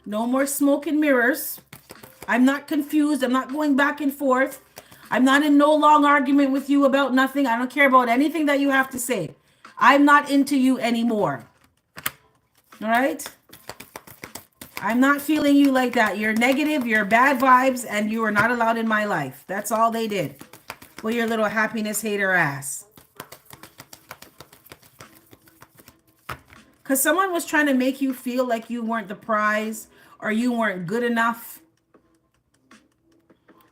S1: No more smoke and mirrors. I'm not confused. I'm not going back and forth. I'm not in no long argument with you about nothing. I don't care about anything that you have to say. I'm not into you anymore. All right? I'm not feeling you like that. You're negative, you're bad vibes, and you are not allowed in my life. That's all they did. With your little happiness hater ass. Because someone was trying to make you feel like you weren't the prize or you weren't good enough.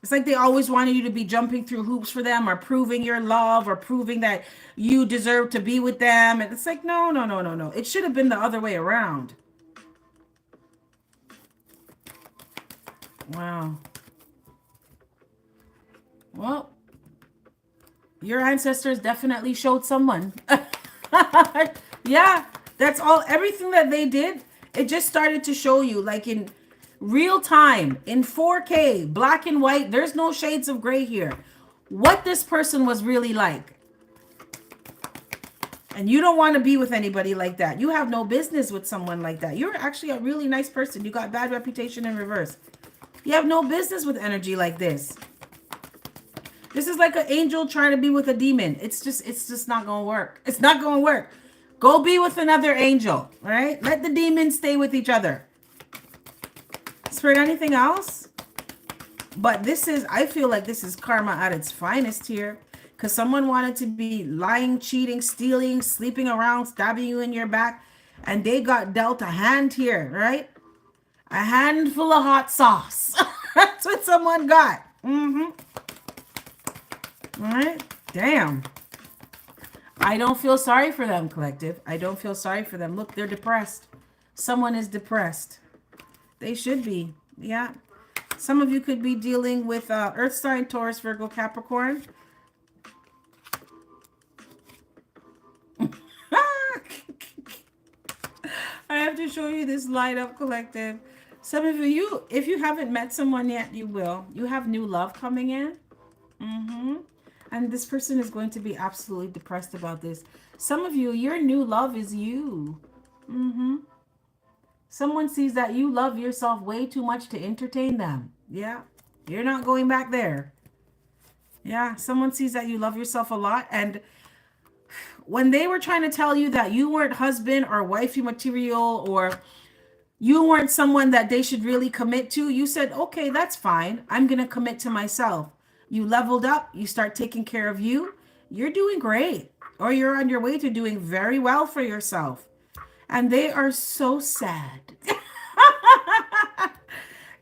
S1: It's like they always wanted you to be jumping through hoops for them or proving your love or proving that you deserve to be with them. And it's like, no, no, no, no, no. It should have been the other way around. Wow. Well, your ancestors definitely showed someone. Yeah, that's all. Everything that they did, it just started to show you like in real time, in 4K, black and white. There's no shades of gray here. What this person was really like. And you don't want to be with anybody like that. You have no business with someone like that. You're actually a really nice person. You got bad reputation in reverse. You have no business with energy like this. This is like an angel trying to be with a demon. It's just not going to work. It's not going to work. Go be with another angel, all right? Let the demons stay with each other. Spirit, anything else? But this is, I feel like this is karma at its finest here. Because someone wanted to be lying, cheating, stealing, sleeping around, stabbing you in your back. And they got dealt a hand here, right? A handful of hot sauce. That's what someone got. All right? Damn. I don't feel sorry for them, collective. I don't feel sorry for them. Look, they're depressed. Someone is depressed. They should be. Yeah. Some of you could be dealing with Earth sign, Taurus, Virgo, Capricorn. I have to show you this light up, collective. Some of you, if you haven't met someone yet, you will. You have new love coming in. And this person is going to be absolutely depressed about this. Some of you, your new love is you. Someone sees that you love yourself way too much to entertain them. Yeah. You're not going back there. Yeah. Someone sees that you love yourself a lot. And when they were trying to tell you that you weren't husband or wifey material or you weren't someone that they should really commit to, you said, okay, that's fine. I'm going to commit to myself. You leveled up. You start taking care of you. You're doing great. Or you're on your way to doing very well for yourself. And they are so sad.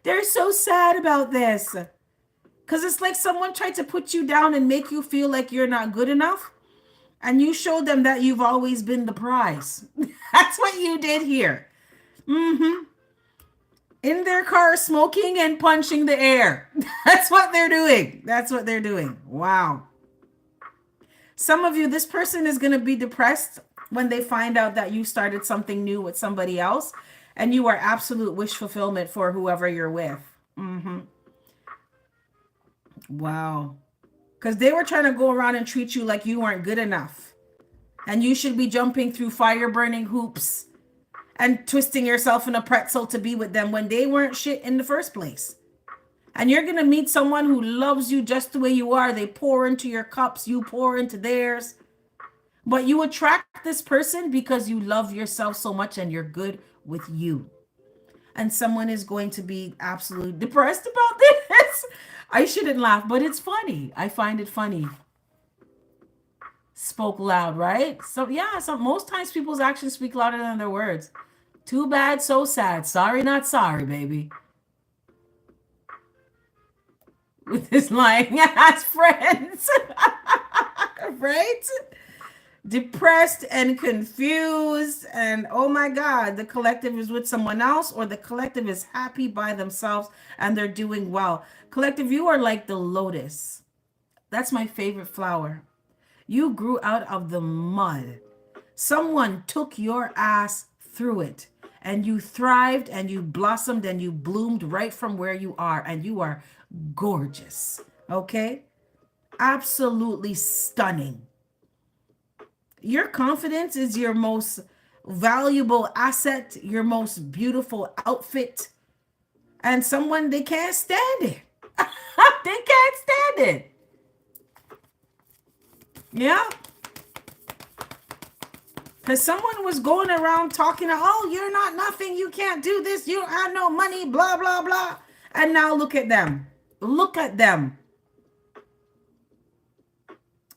S1: They're so sad about this. Because it's like someone tried to put you down and make you feel like you're not good enough. And you showed them that you've always been the prize. That's what you did here. In their car, smoking and punching the air. That's what they're doing. That's what they're doing. Wow. Some of you, this person is going to be depressed when they find out that you started something new with somebody else. And you are absolute wish fulfillment for whoever you're with. Wow. Because they were trying to go around and treat you like you weren't good enough. And you should be jumping through fire burning hoops and twisting yourself in a pretzel to be with them when they weren't shit in the first place. And you're going to meet someone who loves you just the way you are. They pour into your cups. You pour into theirs. But you attract this person because you love yourself so much and you're good with you. And someone is going to be absolutely depressed about this. I shouldn't laugh, but it's funny. I find it funny. Spoke loud, right? So yeah, most times people's actions speak louder than their words. Too bad, so sad. Sorry, not sorry, baby. With his lying ass friends. Right? depressed and confused, and oh my God, the collective is with someone else, or the collective is happy by themselves and they're doing well. Collective, you are like the lotus. That's my favorite flower. You grew out of the mud. Someone took your ass through it, and you thrived and you blossomed and you bloomed right from where you are, and you are gorgeous. Okay? Absolutely stunning. Your confidence is your most valuable asset, your most beautiful outfit. And someone, they can't stand it. They can't stand it. Yeah. Because someone was going around talking, oh, you're not nothing, you can't do this, you have no money, blah, blah, blah. And now look at them. Look at them.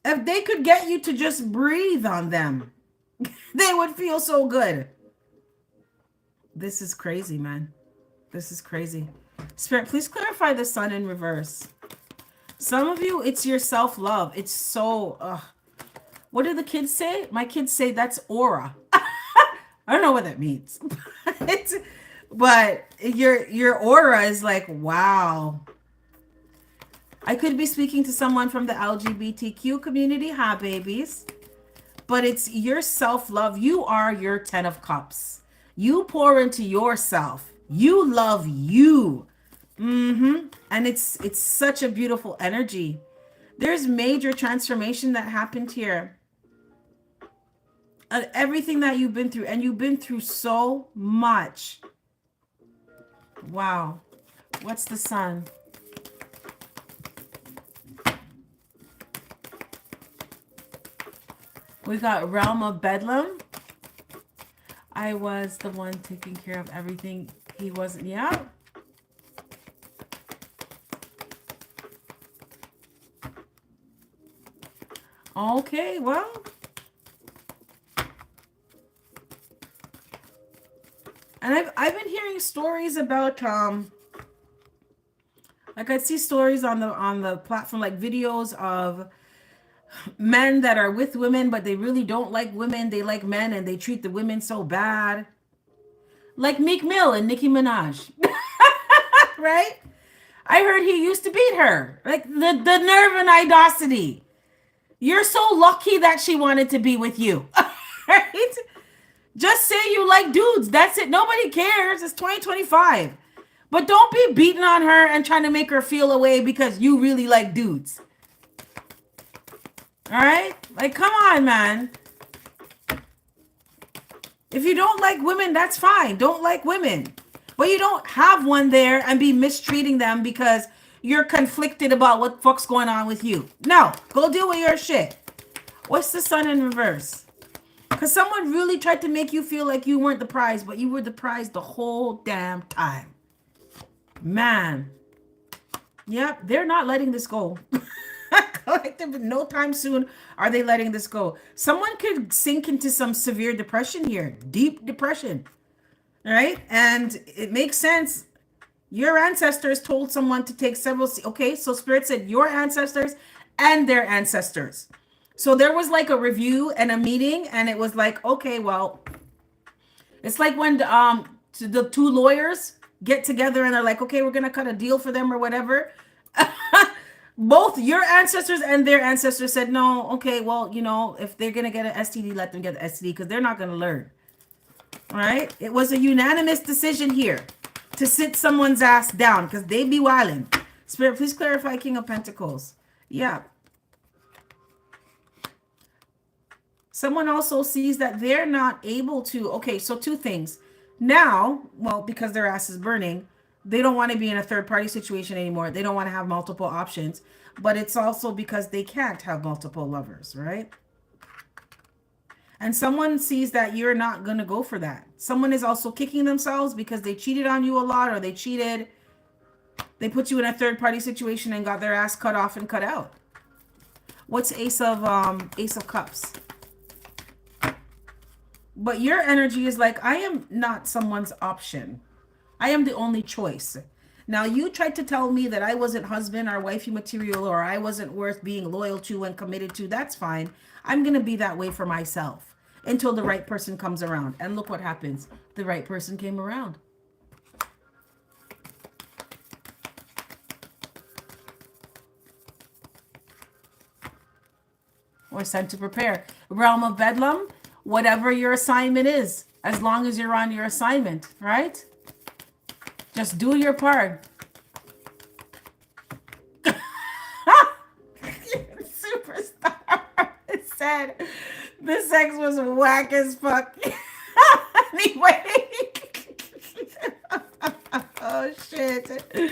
S1: If they could get you to just breathe on them, they would feel so good. This is crazy, man. This is crazy. Spirit, please clarify the sun in reverse. Some of you, it's your self-love. It's so... What do the kids say? My kids say that's aura. I don't know what that means. But your aura is like, wow. I could be speaking to someone from the LGBTQ community. Hi, babies. But it's your self-love. You are your 10 of cups. You pour into yourself. You love you. And it's such a beautiful energy. There's major transformation that happened here. Everything that you've been through, and you've been through so much. Wow. What's the sun? We got realm of bedlam. I was the one taking care of everything. He wasn't. Yeah. Okay, well. And I've been hearing stories about like I'd see stories on the platform, like videos of men that are with women, but they really don't like women. They like men and they treat the women so bad. Like Meek Mill and Nicki Minaj. Right? I heard he used to beat her. Like the nerve and audacity. You're so lucky that she wanted to be with you. Right? Just say you like dudes. That's it. Nobody cares. It's 2025. But don't be beating on her and trying to make her feel away because you really like dudes. All right? Like, come on, man. If you don't like women, that's fine. Don't like women. But you don't have one there and be mistreating them because you're conflicted about what the fuck's going on with you. No. Go deal with your shit. What's the sun in reverse? Because someone really tried to make you feel like you weren't the prize, but you were the prize the whole damn time. Man. Yep, they're not letting this go. Collective, no time soon are they letting this go. Someone could sink into some severe depression here. Deep depression. Right? And it makes sense. Your ancestors told someone to take several... Okay, so Spirit said your ancestors and their ancestors. So there was like a review and a meeting, and it was like, okay, well, it's like when the two lawyers get together and they're like, okay, we're going to cut a deal for them or whatever. Both your ancestors and their ancestors said, no, okay, well, you know, if they're going to get an STD, let them get the STD because they're not going to learn. All right? It was a unanimous decision here to sit someone's ass down because they be wilding. Spirit, please clarify King of Pentacles. Yeah. Someone also sees that they're not able to, okay, so two things. Now, well, because their ass is burning, they don't want to be in a third party situation anymore. They don't want to have multiple options, but it's also because they can't have multiple lovers, right? And someone sees that you're not going to go for that. Someone is also kicking themselves because they cheated on you a lot, or they put you in a third party situation and got their ass cut off and cut out. What's Ace of Cups? But your energy is like, I am not someone's option. I am the only choice. Now you tried to tell me that I wasn't husband or wifey material, or I wasn't worth being loyal to and committed to. That's fine. I'm going to be that way for myself until the right person comes around. And look what happens. The right person came around. Or sent to prepare. Realm of Bedlam, whatever your assignment is, as long as you're on your assignment, right? Just do your part. Superstar. It said the sex was whack as fuck. Anyway. Oh shit.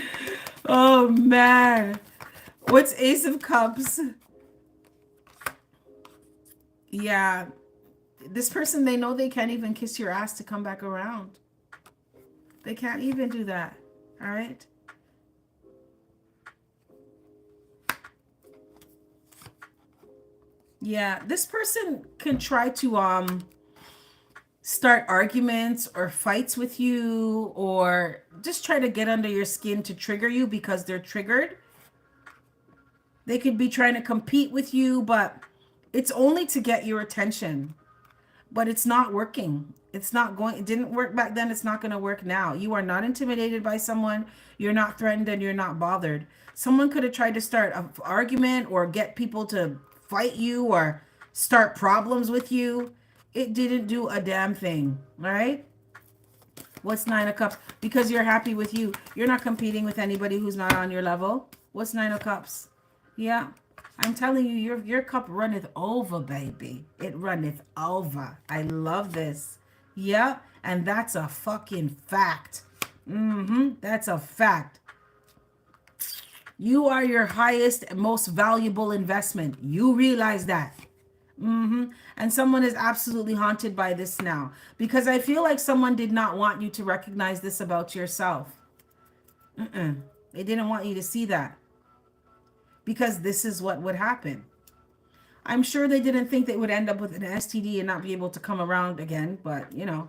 S1: Oh man. What's Ace of Cups? Yeah. This person, they know they can't even kiss your ass to come back around. They can't even do that. All right? Yeah, this person can try to start arguments or fights with you, or just try to get under your skin to trigger you because they're triggered. They could be trying to compete with you, but it's only to get your attention. But it's not working. It's not going, it didn't work back then. It's not going to work now. You are not intimidated by someone. You're not threatened, and you're not bothered. Someone could have tried to start an argument or get people to fight you or start problems with you. It didn't do a damn thing, right? What's Nine of Cups? Because you're happy with you. You're not competing with anybody who's not on your level. What's Nine of Cups? Yeah. I'm telling you, your cup runneth over, baby. It runneth over. I love this. Yeah, and that's a fucking fact. That's a fact. You are your highest and most valuable investment. You realize that. And someone is absolutely haunted by this now, because I feel like someone did not want you to recognize this about yourself. They didn't want you to see that. Because this is what would happen. I'm sure they didn't think they would end up with an STD and not be able to come around again, but you know.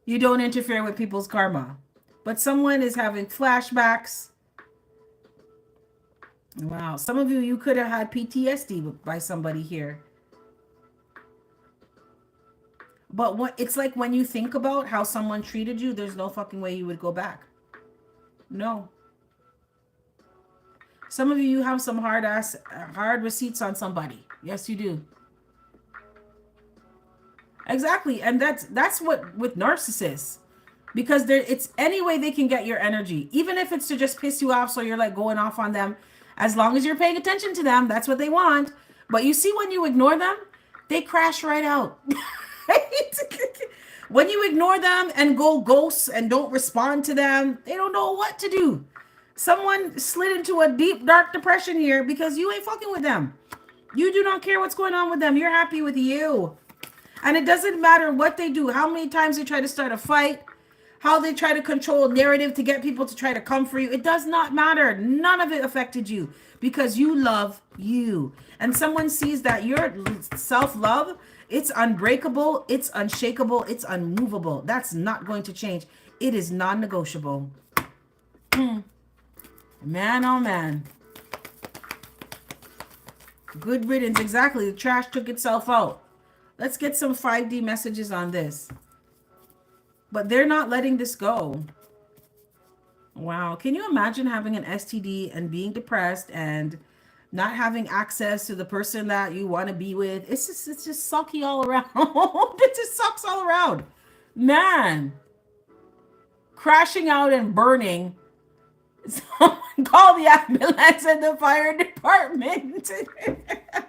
S1: You don't interfere with people's karma. But someone is having flashbacks. Wow. Some of you could have had PTSD by somebody here. But it's like when you think about how someone treated you, there's no fucking way you would go back. No. Some of you have some hard receipts on somebody. Yes, you do. Exactly. And that's what with narcissists, because it's any way they can get your energy, even if it's to just piss you off. So you're like going off on them. As long as you're paying attention to them, that's what they want. But you see, when you ignore them, they crash right out. When you ignore them and go ghosts and don't respond to them, they don't know what to do. Someone slid into a deep, dark depression here because you ain't fucking with them. You do not care what's going on with them. You're happy with you. And it doesn't matter what they do, how many times they try to start a fight, how they try to control narrative to get people to try to come for you. It does not matter. None of it affected you because you love you. And someone sees that your self-love, it's unbreakable, it's unshakable, it's unmovable. That's not going to change. It is non-negotiable. Man, oh man. Good riddance. Exactly. The trash took itself out. Let's get some 5D messages on this. But they're not letting this go. Wow. Can you imagine having an STD and being depressed and not having access to the person that you want to be with? It's just sucky all around. It just sucks all around. Man. Crashing out and burning. Someone call the ambulance and the fire department.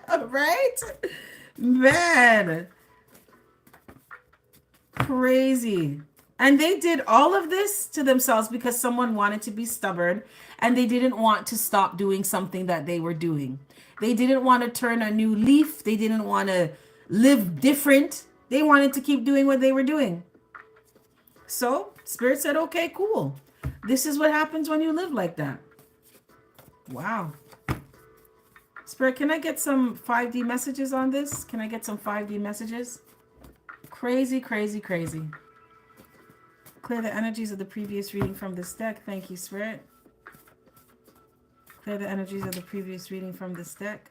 S1: Right? Man. Crazy. And they did all of this to themselves because someone wanted to be stubborn and they didn't want to stop doing something that they were doing. They didn't want to turn a new leaf. They didn't want to live different. They wanted to keep doing what they were doing. So Spirit said, okay, cool. This is what happens when you live like that. Wow. Spirit, can I get some 5D messages on this? Can I get some 5D messages? Crazy, crazy, crazy. Clear the energies of the previous reading from this deck. Thank you, Spirit. Clear the energies of the previous reading from this deck.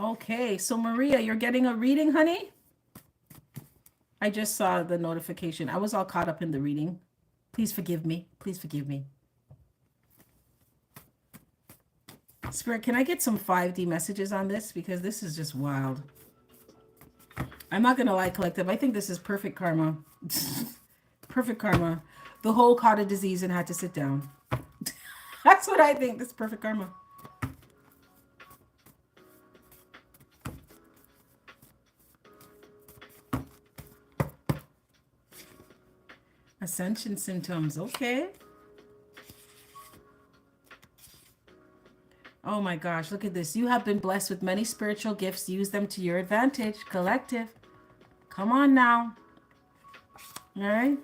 S1: Okay, so Maria, you're getting a reading, honey? I just saw the notification. I was all caught up in the reading. Please forgive me. Please forgive me. Spirit, can I get some 5D messages on this? Because this is just wild. I'm not going to lie, collective. I think this is perfect karma. Perfect karma. The whole caught a disease and had to sit down. That's what I think. This is perfect karma. Ascension symptoms. Okay. Oh my gosh, look at this. You have been blessed with many spiritual gifts. Use them to your advantage. Collective. Come on now. All right.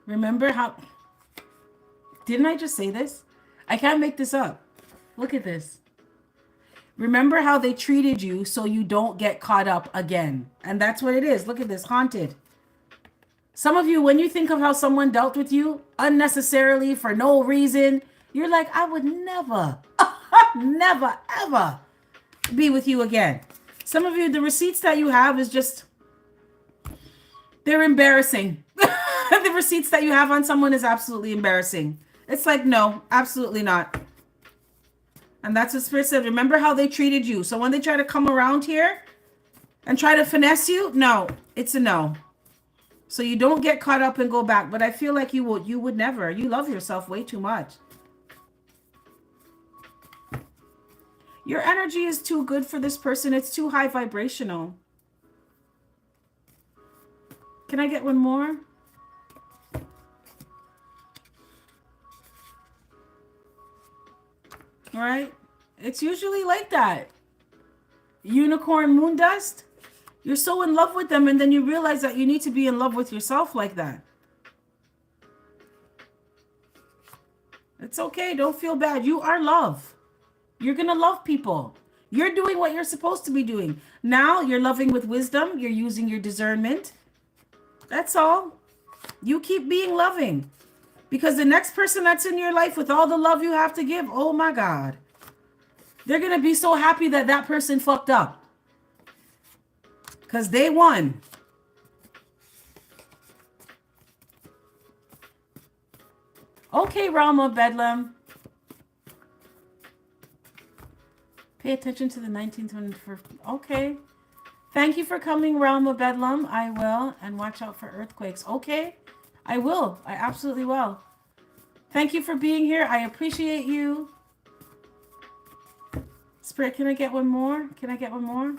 S1: Remember how... Didn't I just say this? I can't make this up. Look at this. Remember how they treated you so you don't get caught up again. And that's what it is. Look at this. Haunted. Some of you, when you think of how someone dealt with you unnecessarily for no reason, you're like, I would never, never, ever be with you again. Some of you, the receipts that you have is just, they're embarrassing. The receipts that you have on someone is absolutely embarrassing. It's like, no, absolutely not. And that's what Spirit said. Remember how they treated you. So when they try to come around here and try to finesse you, no, it's a no. So you don't get caught up and go back. But I feel like you would never. You love yourself way too much. Your energy is too good for this person. It's too high vibrational. Can I get one more? All right. It's usually like that. Unicorn moon dust. You're so in love with them, and then you realize that you need to be in love with yourself like that. It's okay. Don't feel bad. You are love. You're going to love people. You're doing what you're supposed to be doing. Now you're loving with wisdom. You're using your discernment. That's all. You keep being loving. Because the next person that's in your life with all the love you have to give, oh my God. They're going to be so happy that that person fucked up. Because they won. Okay, realm of Bedlam. Pay attention to the 1924. Okay. Thank you for coming, realm of Bedlam. I will. And watch out for earthquakes. Okay. I will. I absolutely will. Thank you for being here. I appreciate you. Spirit, can I get one more? Can I get one more?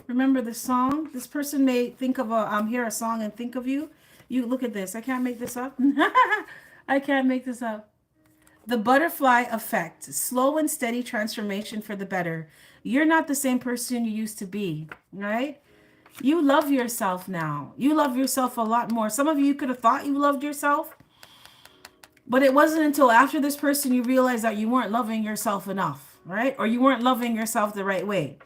S1: Remember the song? This person may think of hear a song and think of you. You look at this. I can't make this up. I can't make this up. The butterfly effect. Slow and steady transformation for the better. You're not the same person you used to be, right? You love yourself now. You love yourself a lot more. Some of you could have thought you loved yourself, but it wasn't until after this person you realized that you weren't loving yourself enough, right? Or you weren't loving yourself the right way.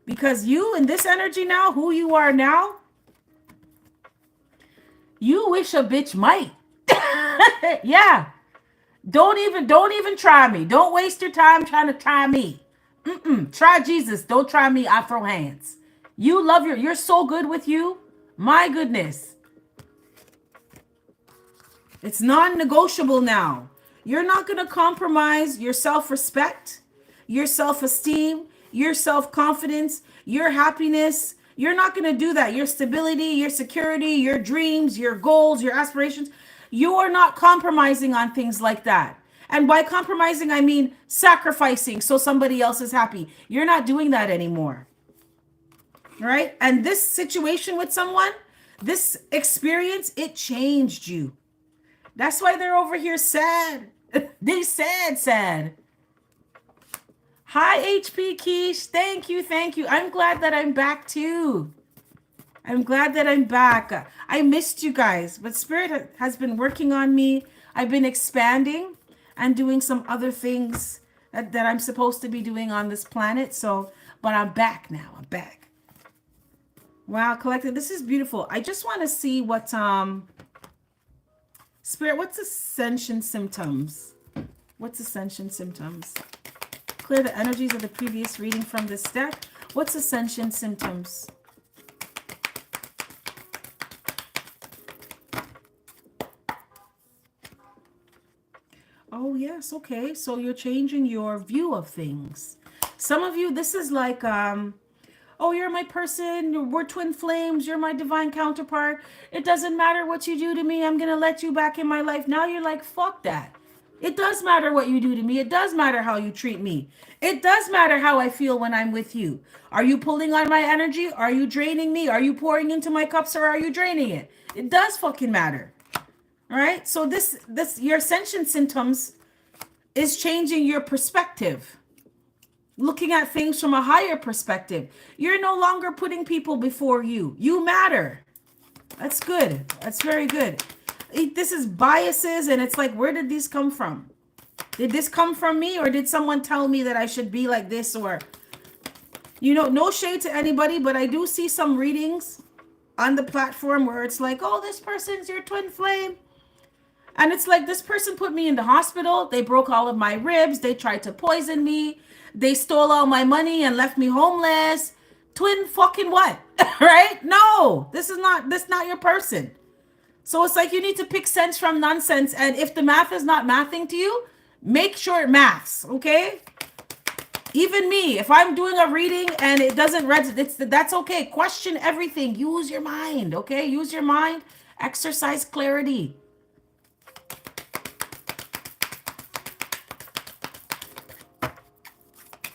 S1: Because you in this energy now, who you are now, you wish a bitch might. Yeah. Don't even try me. Don't waste your time trying to try me. Try Jesus. Don't try me. Afro hands. You love you're so good with you. My goodness. It's non-negotiable now. You're not going to compromise your self-respect, your self-esteem, your self-confidence, your happiness. You're not going to do that. Your stability, your security, your dreams, your goals, your aspirations. You are not compromising on things like that. And by compromising, I mean sacrificing so somebody else is happy. You're not doing that anymore. Right? And this situation with someone, this experience, it changed you. That's why they're over here sad. They said. Hi, HP Keish. Thank you, thank you. I'm glad that I'm back too. I'm glad that I'm back. I missed you guys, but Spirit has been working on me. I've been expanding and doing some other things that I'm supposed to be doing on this planet. So, but I'm back now. I'm back. Wow, collective. This is beautiful. I just want to see what Spirit, what's ascension symptoms? What's ascension symptoms? Clear the energies of the previous reading from this deck. What's ascension symptoms? Oh, yes. Okay. So you're changing your view of things. Some of you, this is like, oh, you're my person. We're twin flames. You're my divine counterpart. It doesn't matter what you do to me. I'm going to let you back in my life. Now you're like, fuck that. It does matter what you do to me. It does matter how you treat me. It does matter how I feel when I'm with you. Are you pulling on my energy? Are you draining me? Are you pouring into my cups or are you draining it? It does fucking matter. All right? So this your ascension symptoms is changing your perspective. Looking at things from a higher perspective. You're no longer putting people before you. You matter. That's good. That's very good. This is biases, and it's like, where did these come from? Did this come from me, or did someone tell me that I should be like this? Or, no shade to anybody, but I do see some readings on the platform where it's like, oh, this person's your twin flame. And it's like, this person put me in the hospital. They broke all of my ribs. They tried to poison me. They stole all my money and left me homeless. Twin fucking what? Right? No, this is not your person. So it's like, you need to pick sense from nonsense. And if the math is not mathing to you, make sure it maths. Okay? Even me, if I'm doing a reading and it doesn't resonate, that's okay. Question everything. Use your mind. Okay? Use your mind. Exercise clarity.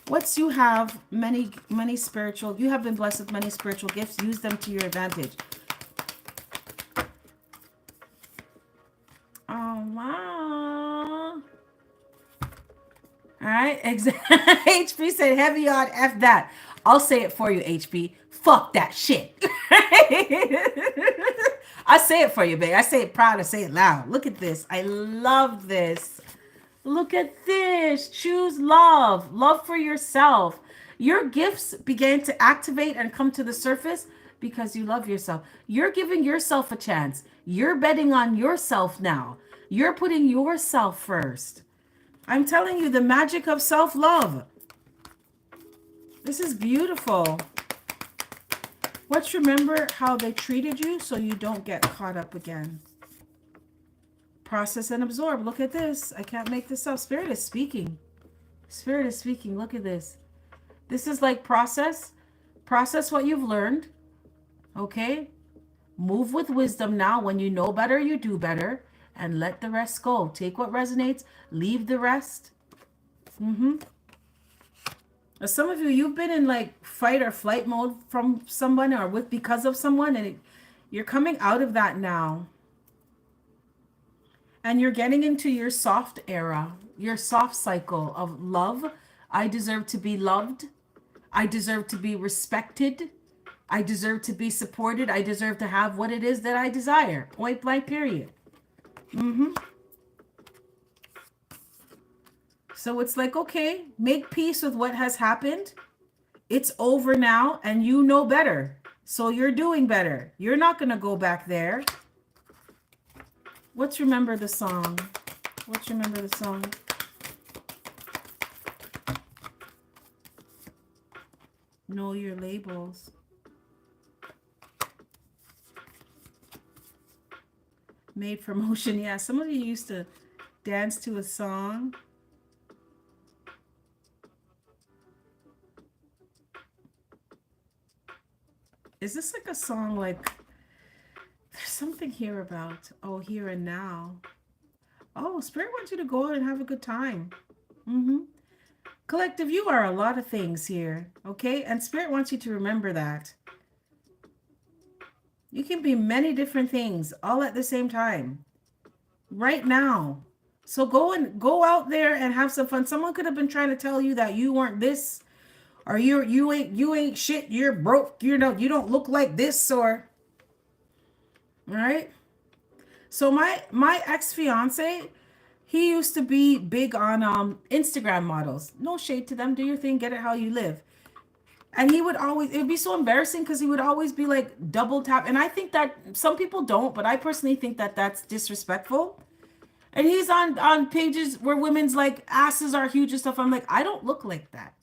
S1: Once you have many spiritual, you have been blessed with many spiritual gifts, use them to your advantage. Oh, wow. All right. HP said heavy on F that. I'll say it for you, HP. Fuck that shit. I say it for you, babe. I say it proud. I say it loud. Look at this. I love this. Look at this. Choose love. Love for yourself. Your gifts begin to activate and come to the surface because you love yourself. You're giving yourself a chance. You're betting on yourself now. You're putting yourself first. I'm telling you, the magic of self-love. This is beautiful. Let's remember how they treated you so you don't get caught up again. Process and absorb. Look at this. I can't make this up. Spirit is speaking. Spirit is speaking. Look at this. This is like process. Process what you've learned. Okay? Move with wisdom now. When you know better, you do better. And let the rest go. Take what resonates. Leave the rest. Some of you, you've been in like fight or flight mode from someone or because of someone. And you're coming out of that now. And you're getting into your soft era, your soft cycle of love. I deserve to be loved. I deserve to be respected. I deserve to be supported. I deserve to have what it is that I desire. Point blank, period. So it's like, okay, make peace with what has happened. It's over now, and you know better. So you're doing better. You're not going to go back there. Let's remember the song. Let's remember the song. Know your labels. Made for motion. Yeah, some of you used to dance to a song. Is this like a song like... There's something here about, oh, here and now. Oh, Spirit wants you to go out and have a good time. Collective, you are a lot of things here, okay? And Spirit wants you to remember that. You can be many different things all at the same time. Right now. So go out there and have some fun. Someone could have been trying to tell you that you weren't this, or you ain't shit, you're broke, you don't look like this, or right. So my ex-fiance, he used to be big on Instagram models. No shade to them. Do your thing, get it how you live. And he would always, it would be so embarrassing because he would always be like double tap. And I think that some people don't, but I personally think that that's disrespectful. And he's on pages where women's like asses are huge and stuff. I'm like, I don't look like that.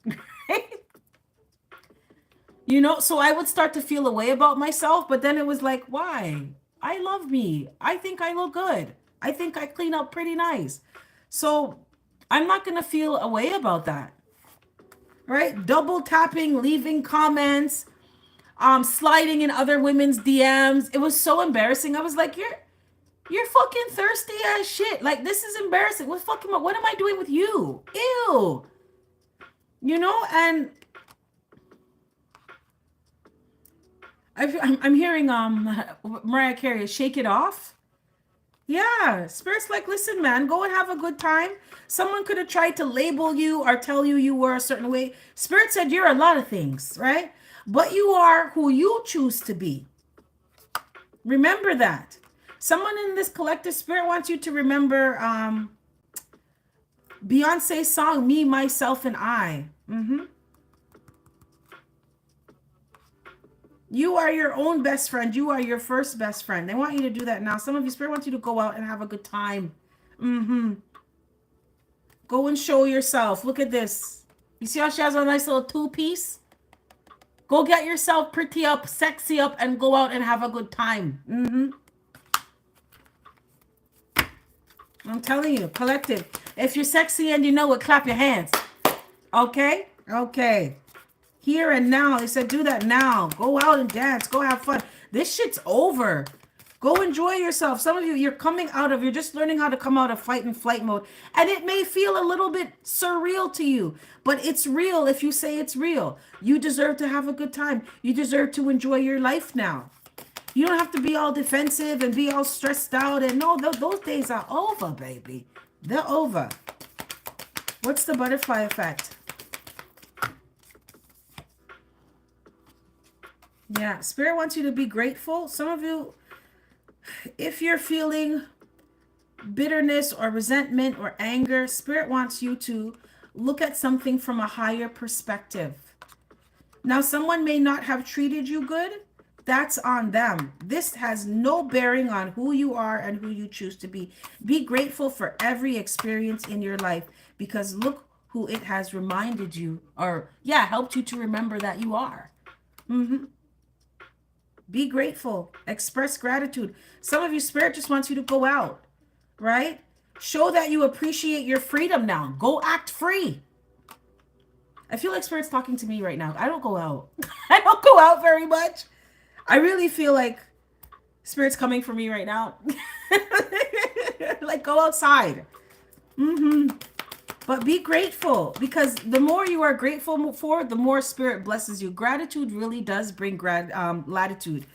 S1: So I would start to feel a way about myself, but then it was like, why? I love me. I think I look good. I think I clean up pretty nice. So I'm not going to feel a way about that. Right? Double tapping, leaving comments, sliding in other women's DMs. It was so embarrassing. I was like, you're fucking thirsty as shit. Like, this is embarrassing. What am I doing with you? Ew. And I'm hearing Mariah Carey, Shake It Off. Yeah, Spirit's like, listen, man, go and have a good time. Someone could have tried to label you or tell you you were a certain way. Spirit said you're a lot of things, right? But you are who you choose to be. Remember that. Someone in this collective spirit wants you to remember Beyonce's song, Me, Myself, and I. You are your own best friend. You are your first best friend. They want you to do that now. Some of you, Spirit wants you to go out and have a good time. Go and show yourself. Look at this. You see how she has a nice little two-piece? Go get yourself pretty up, sexy up, and go out and have a good time. I'm telling you, collective. If you're sexy and you know it, clap your hands. Okay? Okay. Here and now. They said do that now. Go out and dance. Go have fun. This shit's over. Go enjoy yourself. Some of you, you're just learning how to come out of fight and flight mode. And it may feel a little bit surreal to you, but it's real if you say it's real. You deserve to have a good time. You deserve to enjoy your life now. You don't have to be all defensive and be all stressed out. And no, those days are over, baby. They're over. What's the butterfly effect? Yeah, Spirit wants you to be grateful. Some of you, if you're feeling bitterness or resentment or anger, Spirit wants you to look at something from a higher perspective. Now, someone may not have treated you good. That's on them. This has no bearing on who you are and who you choose to be. Be grateful for every experience in your life, because look who it has reminded you, or helped you to remember that you are. Be grateful. Express gratitude. Some of you, Spirit just wants you to go out, right? Show that you appreciate your freedom now. Go act free. I feel like Spirit's talking to me right now. I don't go out. I don't go out very much. I really feel like Spirit's coming for me right now. Like, go outside. But be grateful, because the more you are grateful for, the more Spirit blesses you. Gratitude really does bring latitude.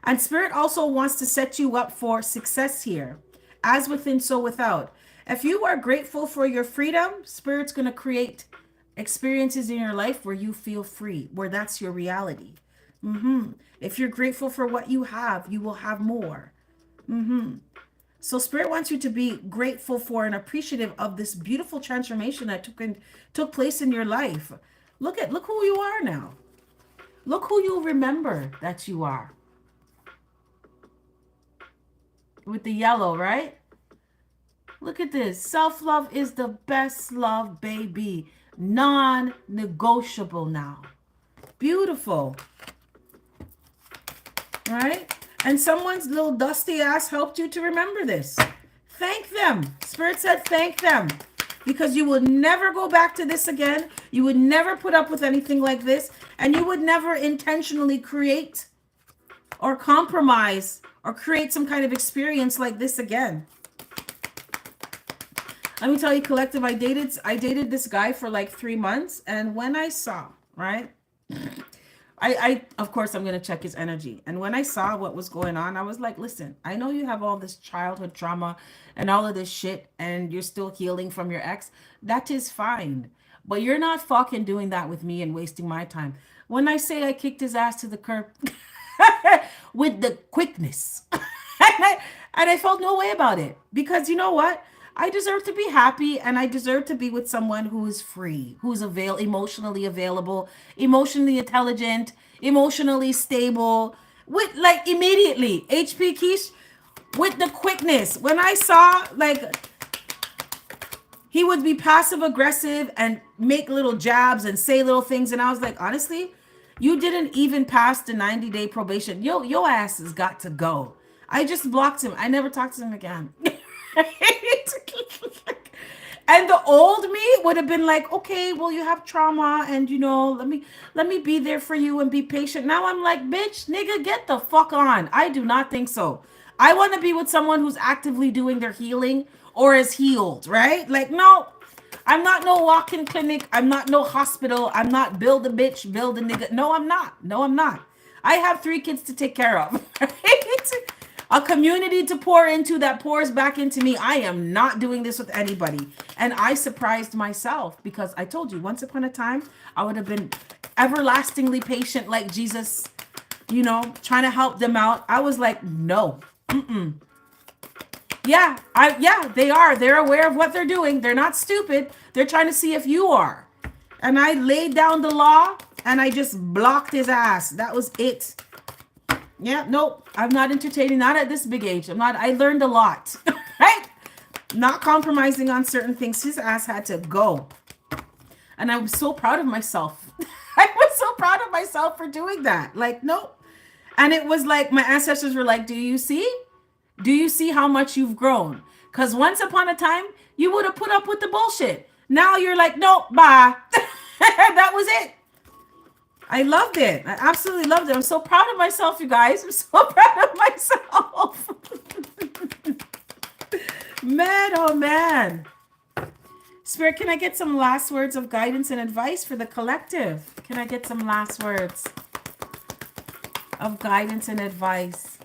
S1: And Spirit also wants to set you up for success here. As within, so without. If you are grateful for your freedom, Spirit's going to create experiences in your life where you feel free, where that's your reality. If you're grateful for what you have, you will have more. So Spirit wants you to be grateful for and appreciative of this beautiful transformation that took place in your life. Look who you are now. Look who you remember that you are. With the yellow, right? Look at this. Self-love is the best love, baby. Non-negotiable now. Beautiful. Right? And someone's little dusty ass helped you to remember this. Thank them. Spirit said thank them. Because you will never go back to this again. You would never put up with anything like this. And you would never intentionally create or compromise or create some kind of experience like this again. Let me tell you, collective, I dated this guy for like 3 months. And when I saw, right? I of course I'm gonna check his energy. And when I saw what was going on, I was like, listen, I know you have all this childhood trauma and all of this shit, and you're still healing from your ex. That is fine. But you're not fucking doing that with me and wasting my time. When I say I kicked his ass to the curb with the quickness. And I felt no way about it because you know what? I deserve to be happy and I deserve to be with someone who is free, who's emotionally available, emotionally intelligent, emotionally stable, with like immediately. HP Keish with the quickness. When I saw like he would be passive aggressive and make little jabs and say little things, and I was like, honestly, you didn't even pass the 90-day probation. Your ass has got to go. I just blocked him. I never talked to him again. And the old me would have been like, okay, well, you have trauma, and let me be there for you and be patient. Now I'm like, bitch, nigga, get the fuck on. I do not think so. I want to be with someone who's actively doing their healing or is healed, right? Like, no, I'm not no walk-in clinic. I'm not no hospital. I'm not build a bitch, build a nigga. No, I'm not. No, I'm not. I have 3 kids to take care of. Right? A community to pour into that pours back into me. I am not doing this with anybody. And I surprised myself because I told you once upon a time, I would have been everlastingly patient like Jesus, trying to help them out. I was like, no. Yeah, they are. They're aware of what they're doing. They're not stupid. They're trying to see if you are. And I laid down the law and I just blocked his ass. That was it. Yeah, nope. I'm not entertaining, not at this big age. I learned a lot. Right? Not compromising on certain things. His ass had to go. And I was so proud of myself. I was so proud of myself for doing that. Like, nope. And it was like my ancestors were like, do you see? Do you see how much you've grown? Because once upon a time, you would have put up with the bullshit. Now you're like, nope, bye. That was it. I loved it. I absolutely loved it. I'm so proud of myself, you guys. I'm so proud of myself. Man, oh man. Spirit, can I get some last words of guidance and advice for the collective? Can I get some last words of guidance and advice?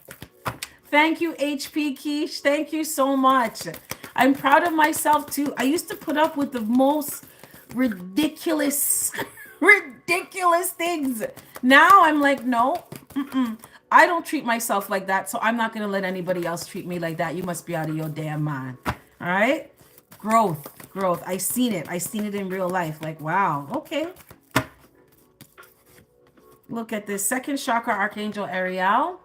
S1: Thank you, HP Keish. Thank you so much. I'm proud of myself too. I used to put up with the most ridiculous things. Now I'm like, no, I don't treat myself like that. So I'm not going to let anybody else treat me like that. You must be out of your damn mind. All right. Growth. I seen it in real life. Like, wow. Okay. Look at this. Second chakra, Archangel Ariel.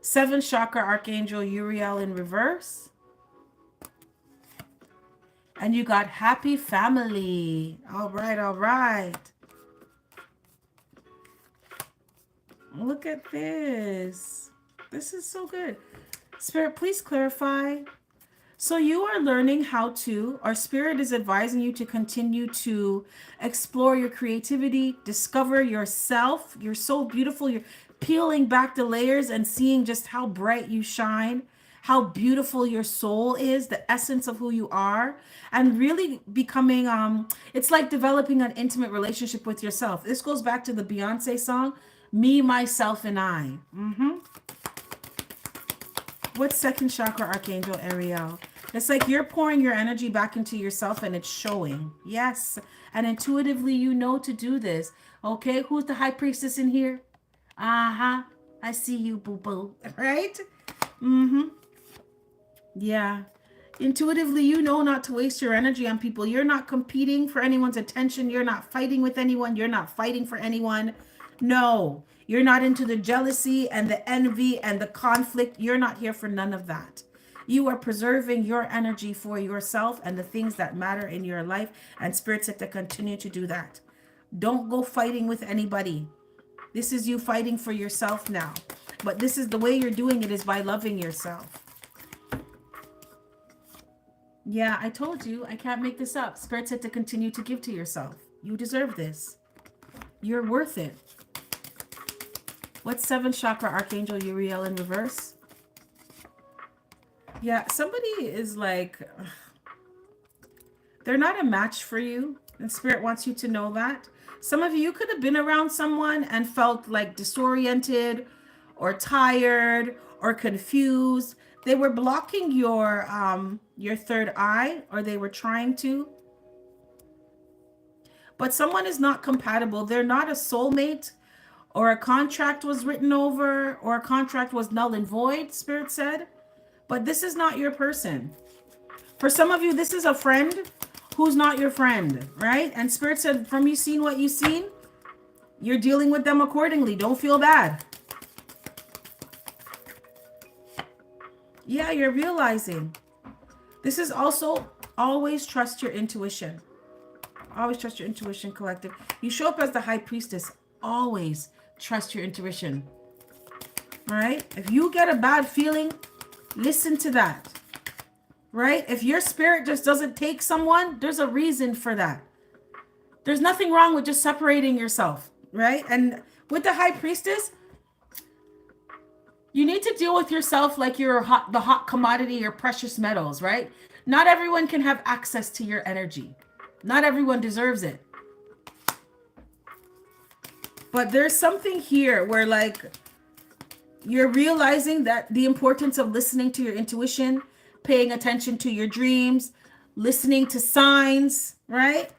S1: 7th chakra, Archangel Uriel in reverse. And you got happy family. All right. Look at this. This is so good. Spirit, please clarify. So you are learning how to, or Spirit is advising you to continue to explore your creativity, discover yourself. You're so beautiful. You're peeling back the layers and seeing just how bright you shine, how beautiful your soul is, the essence of who you are, and really becoming, it's like developing an intimate relationship with yourself. This goes back to the Beyonce song, Me, Myself, and I. What's 2nd chakra, Archangel Ariel? It's like you're pouring your energy back into yourself and it's showing. Yes. And intuitively, you know to do this. Okay. Who's the high priestess in here? I see you, boo-boo. Right? Yeah. Intuitively, you know not to waste your energy on people. You're not competing for anyone's attention. You're not fighting with anyone. You're not fighting for anyone. No. You're not into the jealousy and the envy and the conflict. You're not here for none of that. You are preserving your energy for yourself and the things that matter in your life. And Spirit said to continue to do that. Don't go fighting with anybody. This is you fighting for yourself now. But this is the way you're doing it is by loving yourself. Yeah, I told you. I can't make this up. Spirit said to continue to give to yourself. You deserve this. You're worth it. What's 7th chakra, Archangel Uriel in reverse? Yeah, somebody is like, they're not a match for you. And Spirit wants you to know that. Some of you could have been around someone and felt like disoriented or tired or confused. They were blocking your third eye, or they were trying to. But someone is not compatible. They're not a soulmate, or a contract was written over, or a contract was null and void, Spirit said. But this is not your person. For some of you, this is a friend who's not your friend, right? And Spirit said, from you seen what you seen, you're dealing with them accordingly. Don't feel bad. Yeah, you're realizing. This is also always trust your intuition. Always trust your intuition, collective. You show up as the high priestess. Always trust your intuition. All right? If you get a bad feeling, listen to that. Right? If your spirit just doesn't take someone, there's a reason for that. There's nothing wrong with just separating yourself, right? And with the high priestess, you need to deal with yourself like you're the hot commodity, your precious metals, right? Not everyone can have access to your energy. Not everyone deserves it. But there's something here where like you're realizing that the importance of listening to your intuition, paying attention to your dreams, listening to signs, right?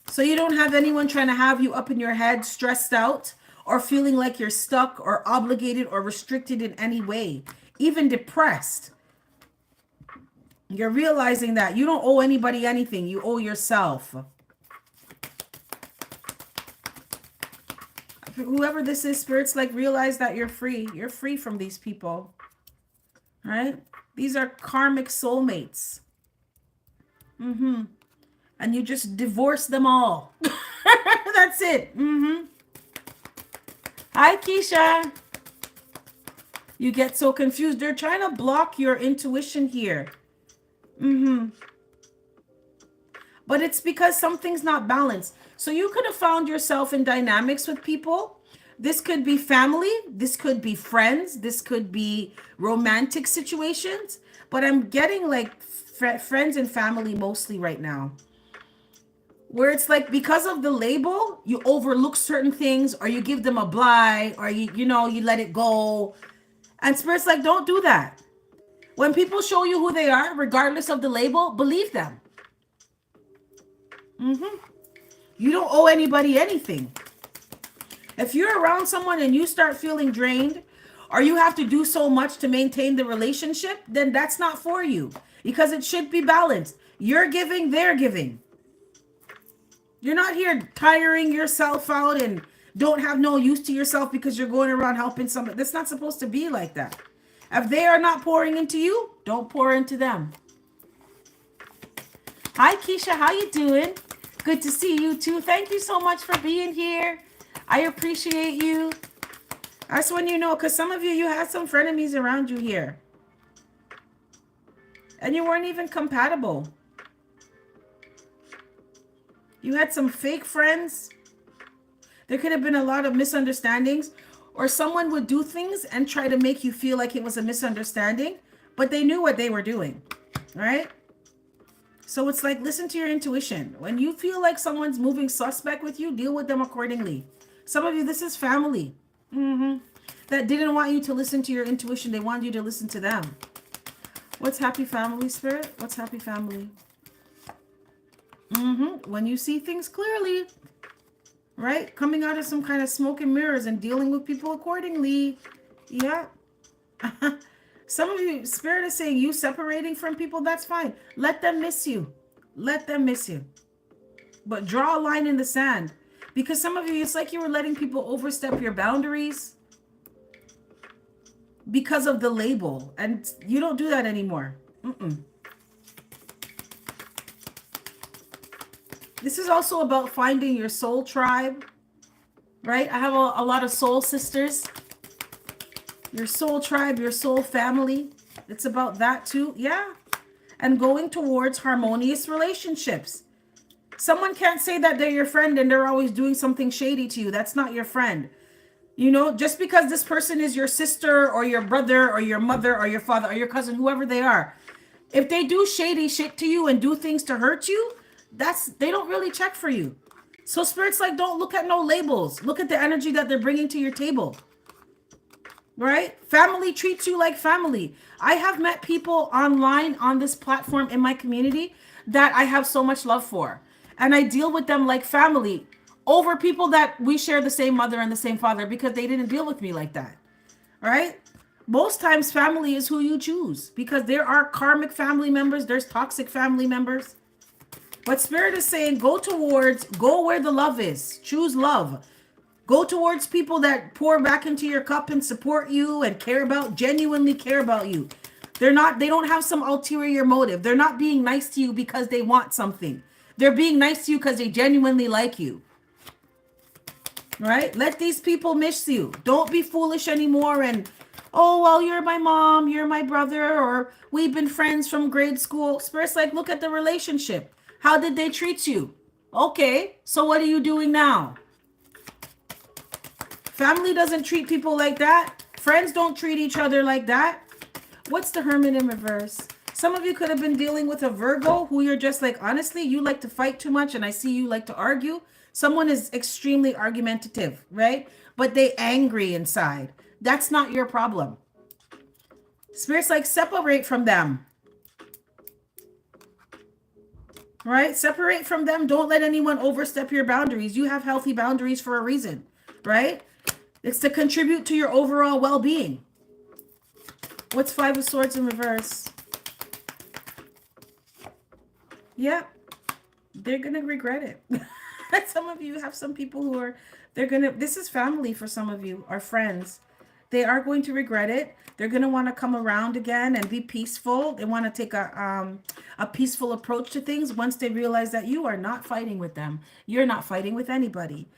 S1: So you don't have anyone trying to have you up in your head, stressed out, or feeling like you're stuck or obligated or restricted in any way, even depressed. You're realizing that you don't owe anybody anything. You owe yourself. Whoever this is, spirits, like, realize that you're free. You're free from these people. Right? These are karmic soulmates. And you just divorce them all. That's it. Hi, Keisha. You get so confused. They're trying to block your intuition here. But it's because something's not balanced. So you could have found yourself in dynamics with people. This could be family. This could be friends. This could be romantic situations. But I'm getting like friends and family mostly right now. Where it's like because of the label, you overlook certain things, or you give them a blight, or you let it go. And Spirit's like, don't do that. When people show you who they are, regardless of the label, believe them. You don't owe anybody anything. If you're around someone and you start feeling drained, or you have to do so much to maintain the relationship, then that's not for you, because it should be balanced. You're giving, they're giving. You're not here tiring yourself out and don't have no use to yourself because you're going around helping somebody. That's not supposed to be like that. If they are not pouring into you, don't pour into them. Hi, Keisha. How you doing? Good to see you too. Thank you so much for being here. I appreciate you. That's when you know, because some of you had some frenemies around you here. And you weren't even compatible. You had some fake friends. There could have been a lot of misunderstandings, or someone would do things and try to make you feel like it was a misunderstanding, but they knew what they were doing, right? So it's like, listen to your intuition. When you feel like someone's moving suspect with you, deal with them accordingly. Some of you, this is family that didn't want you to listen to your intuition. They wanted you to listen to them. What's happy family, Spirit? What's happy family? When you see things clearly, right? Coming out of some kind of smoke and mirrors and dealing with people accordingly. Yeah. Some of you, Spirit is saying you separating from people, that's fine. Let them miss you. Let them miss you. But draw a line in the sand. Because some of you, it's like you were letting people overstep your boundaries because of the label. And you don't do that anymore. This is also about finding your soul tribe, right? I have a lot of soul sisters. Your soul tribe, your soul family. It's about that too. Yeah. And going towards harmonious relationships. Someone can't say that they're your friend and they're always doing something shady to you. That's not your friend. You know, just because this person is your sister or your brother or your mother or your father or your cousin, whoever they are, if they do shady shit to you and do things to hurt you, they don't really check for you. So Spirit's like, don't look at no labels. Look at the energy that they're bringing to your table. Right? Family treats you like family. I have met people online on this platform in my community that I have so much love for. And I deal with them like family over people that we share the same mother and the same father because they didn't deal with me like that. All right? Most times family is who you choose because there are karmic family members, there's toxic family members. But Spirit is saying go where the love is. Choose love. Go towards people that pour back into your cup and support you and genuinely care about you. They don't have some ulterior motive. They're not being nice to you because they want something. They're being nice to you because they genuinely like you. Right? Let these people miss you. Don't be foolish anymore and, oh, well, you're my mom, you're my brother, or we've been friends from grade school. Spirit's like, look at the relationship. How did they treat you? Okay, so what are you doing now? Family doesn't treat people like that. Friends don't treat each other like that. What's the Hermit in reverse? Some of you could have been dealing with a Virgo who you're just like, honestly, you like to fight too much and I see you like to argue. Someone is extremely argumentative, right? But they angry inside. That's not your problem. Spirit's like, separate from them. Right? Separate from them. Don't let anyone overstep your boundaries. You have healthy boundaries for a reason, right? It's to contribute to your overall well-being. What's Five of Swords in reverse? Yep. They're going to regret it. Some of you have some people who are, this is family for some of you, are friends. They are going to regret it. They're going to want to come around again and be peaceful. They want to take a peaceful approach to things once they realize that you are not fighting with them. You're not fighting with anybody.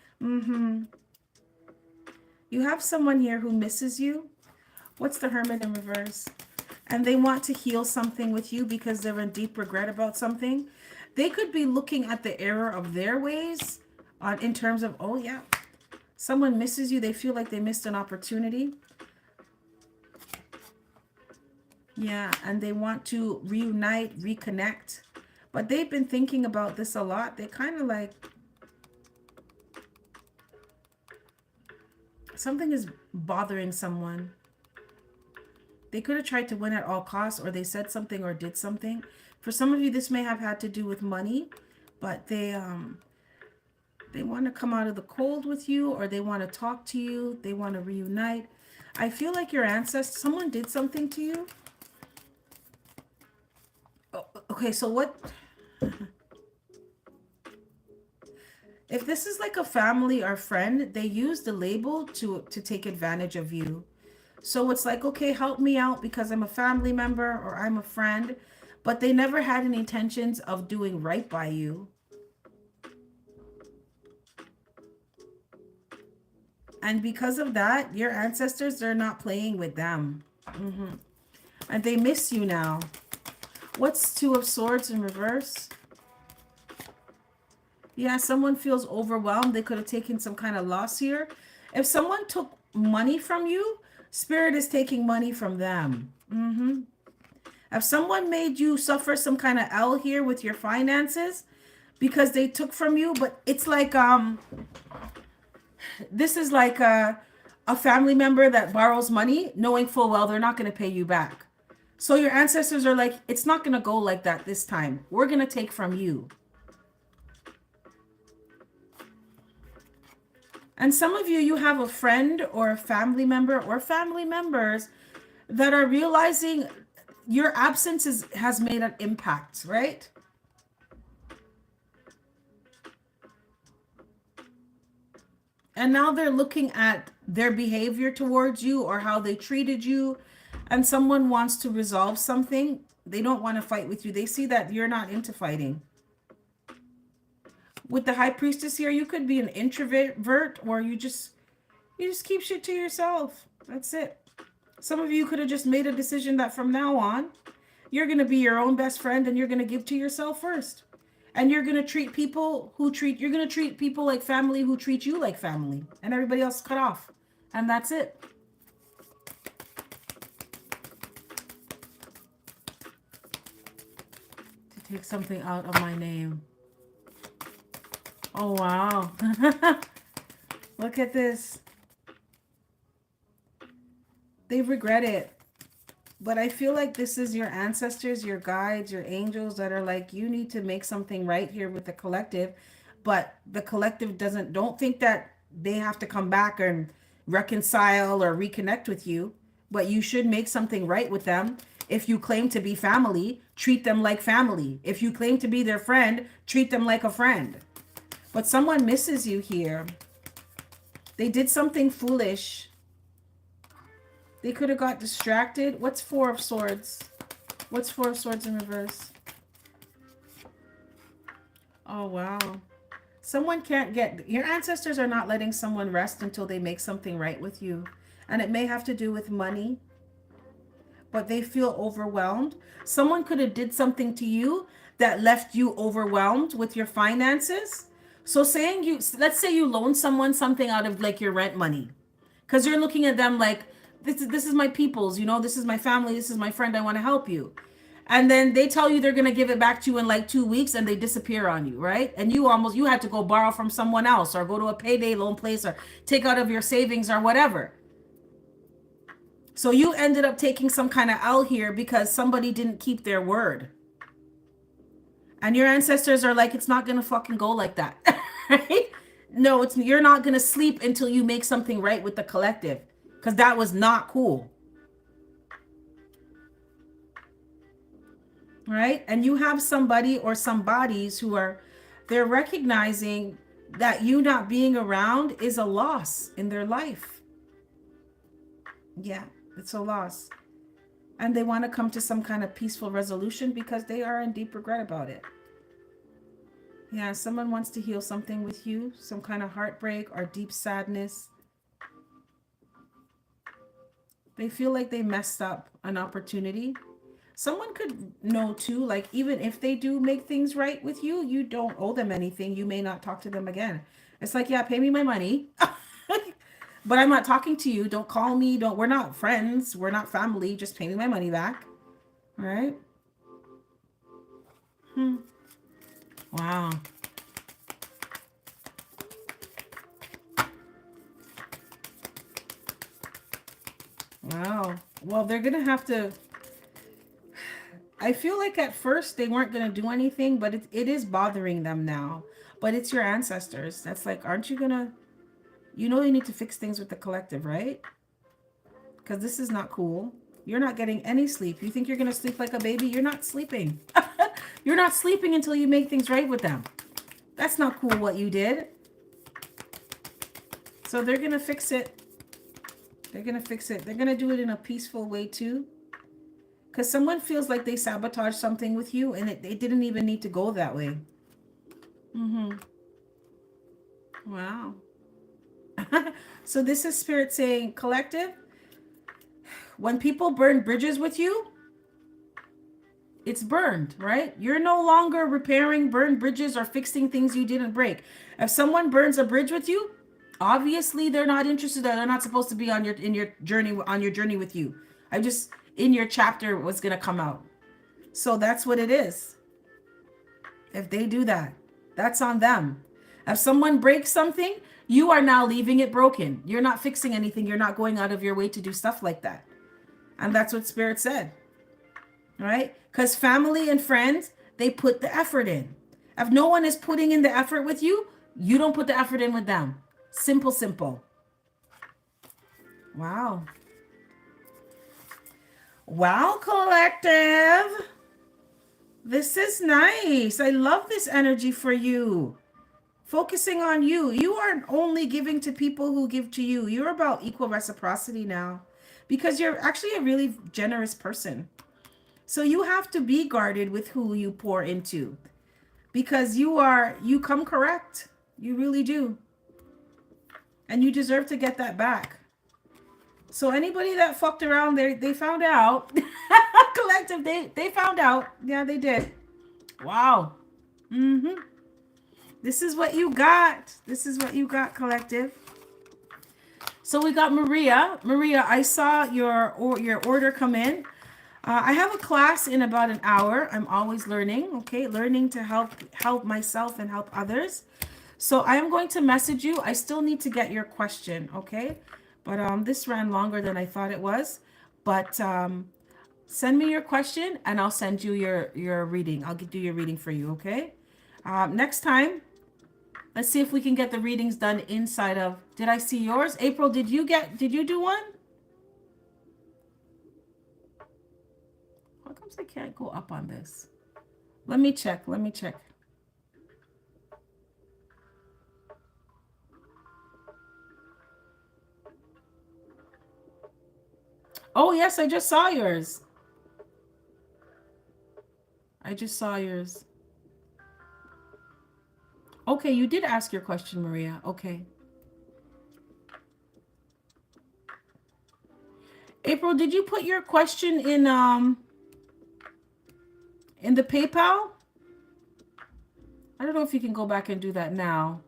S1: You have someone here who misses you. What's the Hermit in reverse? And they want to heal something with you because they're in deep regret about something. They could be looking at the error of their ways in terms of, oh yeah, someone misses you. They feel like they missed an opportunity. Yeah, and they want to reunite, reconnect. But they've been thinking about this a lot. They kind of like, something is bothering someone. They could have tried to win at all costs, or they said something or did something. For some of you, this may have had to do with money, but they want to come out of the cold with you, or they want to talk to you. They want to reunite. I feel like your ancestors, someone did something to you. Oh, okay, so what? If this is like a family or friend, they use the label to take advantage of you. So it's like, okay, help me out because I'm a family member or I'm a friend, but they never had any intentions of doing right by you. And because of that, your ancestors, they're not playing with them. And they miss you now. What's Two of Swords in reverse? Yeah, someone feels overwhelmed. They could have taken some kind of loss here. If someone took money from you, Spirit is taking money from them. If someone made you suffer some kind of L here with your finances because they took from you, but it's like, this is like a family member that borrows money knowing full well they're not going to pay you back. So your ancestors are like, it's not going to go like that this time. We're going to take from you. And some of you have a friend or a family member or family members that are realizing your absence has made an impact, right? And now they're looking at their behavior towards you or how they treated you. And someone wants to resolve something. They don't want to fight with you. They see that you're not into fighting. With the High Priestess here, you could be an introvert or you just keep shit to yourself. That's it. Some of you could have just made a decision that from now on, you're going to be your own best friend and you're going to give to yourself first. And you're going to treat people like family who treat you like family. And everybody else cut off. And that's it. To take something out of my name. Oh, wow. Look at this. They regret it. But I feel like this is your ancestors, your guides, your angels that are like, you need to make something right here with the collective. But the collective don't think that they have to come back and reconcile or reconnect with you. But you should make something right with them. If you claim to be family, treat them like family. If you claim to be their friend, treat them like a friend. But someone misses you here. They did something foolish. They could have got distracted. What's Four of Swords? What's Four of Swords in reverse? Oh, wow. Someone can't get... Your ancestors are not letting someone rest until they make something right with you. And it may have to do with money. But they feel overwhelmed. Someone could have did something to you that left you overwhelmed with your finances. So let's say you loan someone something out of like your rent money. Because you're looking at them like, this is my people's, this is my family, this is my friend, I want to help you. And then they tell you they're going to give it back to you in like 2 weeks and they disappear on you, right? And you had to go borrow from someone else or go to a payday loan place or take out of your savings or whatever. So you ended up taking some kind of L here because somebody didn't keep their word. And your ancestors are like, it's not going to fucking go like that, right? No, you're not going to sleep until you make something right with the collective. Because that was not cool. Right? And you have somebody or some bodies they're recognizing that you not being around is a loss in their life. Yeah, it's a loss. And they want to come to some kind of peaceful resolution because they are in deep regret about it. Yeah, someone wants to heal something with you, some kind of heartbreak or deep sadness. They feel like they messed up an opportunity. Someone could know too, like even if they do make things right with you, you don't owe them anything. You may not talk to them again. It's like, yeah, pay me my money. But I'm not talking to you. Don't call me. We're not friends. We're not family. Just pay me my money back. All right? Wow. Wow. Well, they're going to have to... I feel like at first they weren't going to do anything, but it is bothering them now. But it's your ancestors. That's like, aren't you going to... You need to fix things with the collective, right? Because this is not cool. You're not getting any sleep. You think you're going to sleep like a baby? You're not sleeping. You're not sleeping until you make things right with them. That's not cool what you did. So they're going to fix it. They're going to fix it. They're going to do it in a peaceful way too. Because someone feels like they sabotaged something with you and it didn't even need to go that way. Wow. So this is Spirit saying, collective, when people burn bridges with you, it's burned, right? You're no longer repairing burned bridges or fixing things you didn't break. If someone burns a bridge with you, obviously they're not interested. They're not supposed to be on your journey with you. In your chapter what's going to come out. So that's what it is. If they do that, that's on them. If someone breaks something, you are now leaving it broken. You're not fixing anything. You're not going out of your way to do stuff like that. And that's what Spirit said. Right? Because family and friends, they put the effort in. If no one is putting in the effort with you, you don't put the effort in with them. Simple, simple. Wow. Wow, collective. This is nice. I love this energy for you. Focusing on you. You aren't only giving to people who give to you. You're about equal reciprocity now because you're actually a really generous person. So you have to be guarded with who you pour into because you come correct. You really do. And you deserve to get that back. So anybody that fucked around, they found out. Collective, they found out. Yeah, they did. Wow. This is what you got. This is what you got, collective. So we got Maria. Maria, I saw your order come in. I have a class in about an hour. I'm always learning, okay? Learning to help myself and help others. So I am going to message you. I still need to get your question, okay? But this ran longer than I thought it was. But send me your question and I'll send you your reading. I'll do your reading for you, okay? Next time, let's see if we can get the readings done inside of. Did I see yours? April, did you do one? How comes I can't go up on this? Let me check. Let me check. Oh, yes, I just saw yours. I just saw yours. Okay, you did ask your question, Maria. Okay. April, did you put your question in the PayPal? I don't know if you can go back and do that now.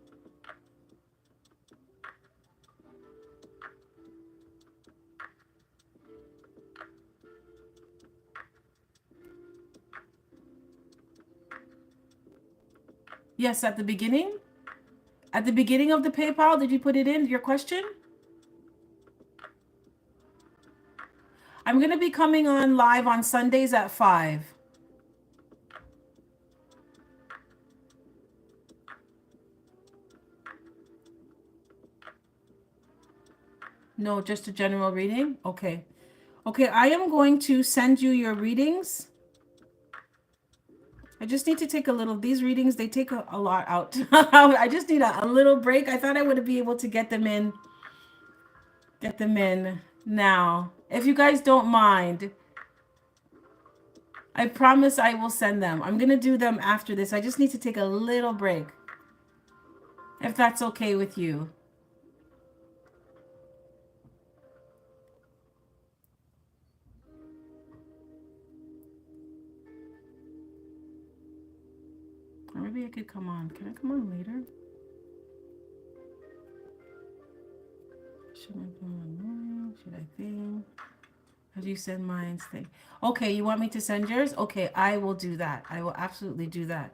S1: Yes, at the beginning. At the beginning of the PayPal, did you put it in, your question? I'm going to be coming on live on Sundays at 5. No, just a general reading? Okay. Okay, I am going to send you your readings. I just need to take a little, these readings, they take a lot out. I just need a little break. I thought I would be able to get them in now. If you guys don't mind, I promise I will send them. I'm going to do them after this. I just need to take a little break. If that's okay with you. Or maybe I could come on. Can I come on later? Should I come on morning? Should I think? How do you send mine? Thing? Okay, you want me to send yours? Okay, I will do that. I will absolutely do that.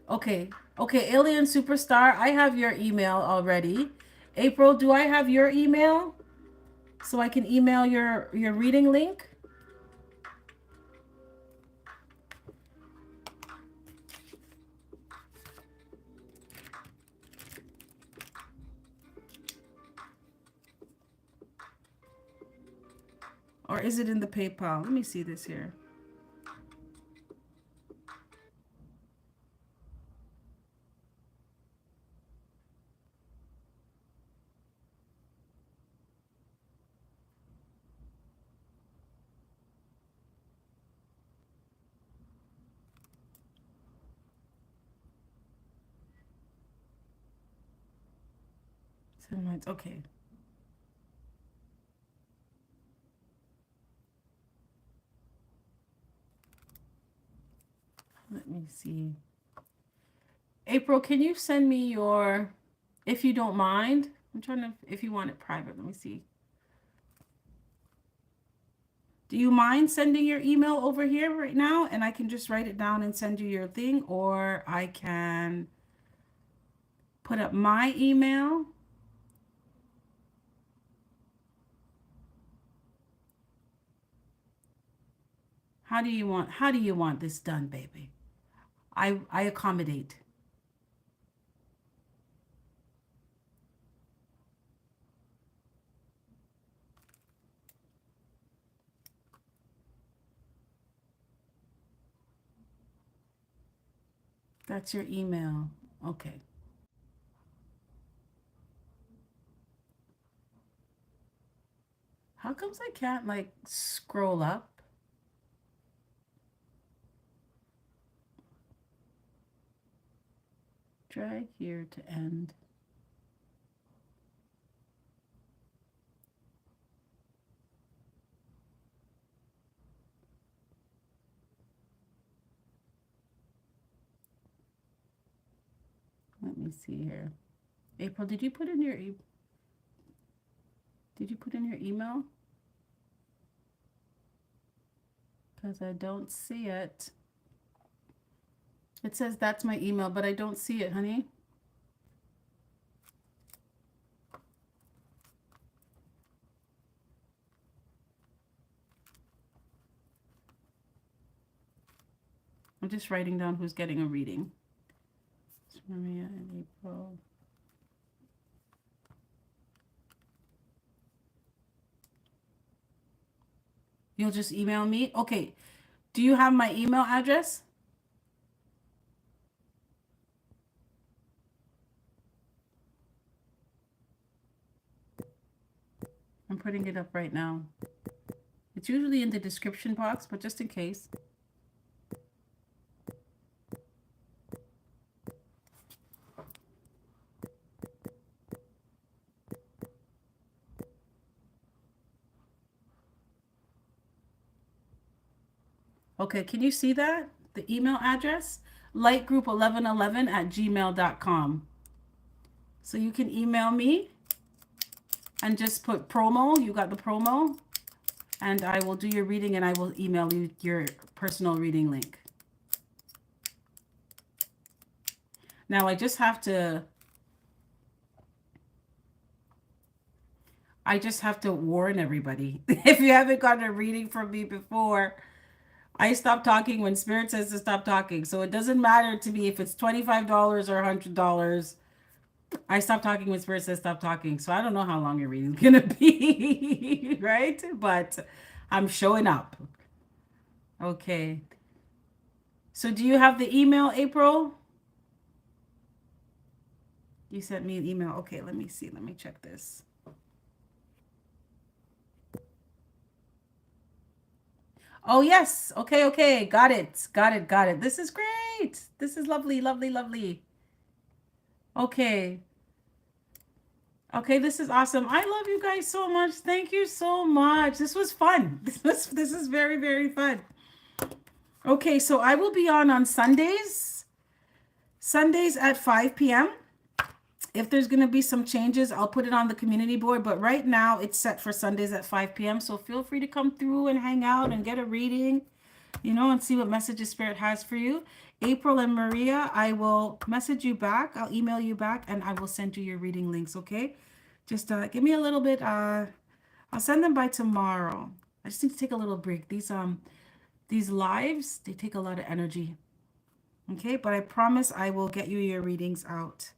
S1: Okay. Okay, Alien Superstar, I have your email already. April, do I have your email? So I can email your reading link? Or is it in the PayPal? Let me see this here. Okay. Let me see. April, can you send me your, if you don't mind? I'm trying to, if you want it private, let me see. Do you mind sending your email over here right now? And I can just write it down and send you your thing, or I can put up my email. How do you want this done, baby? I accommodate. That's your email. Okay. How comes I can't like scroll up? Drag here to end. Let me see here. April, did you put in your email? because I don't see it. It says that's my email, but I don't see it, honey. I'm just writing down who's getting a reading. It's Maria and April. You'll just email me? Okay. Do you have my email address? I'm putting it up right now. It's usually in the description box, but just in case. Okay, can you see that? The email address? lightgroup1111@gmail.com. So you can email me and just put promo. You got the promo. And I will do your reading and I will email you your personal reading link. Now I just have to warn everybody. If you haven't gotten a reading from me before, I stop talking when Spirit says to stop talking. So it doesn't matter to me if it's $25 or $100. I stop talking when Spirit says stop talking. So I don't know how long your reading's gonna be, right? But I'm showing up. Okay. So do you have the email, April? You sent me an email. Okay, let me see. Let me check this. Oh, yes. Okay, okay. Got it. Got it. Got it. This is great. This is lovely, lovely, lovely. Okay. Okay, this is awesome. I love you guys so much. Thank you so much. This was fun. This is very, very fun. Okay, so I will be on Sundays. Sundays at 5 p.m. If there's going to be some changes, I'll put it on the community board. But right now, it's set for Sundays at 5 p.m. So feel free to come through and hang out and get a reading, and see what messages Spirit has for you. April and Maria, I will message you back. I'll email you back, and I will send you your reading links, okay? Just give me a little bit. I'll send them by tomorrow. I just need to take a little break. These lives, they take a lot of energy, okay? But I promise I will get you your readings out.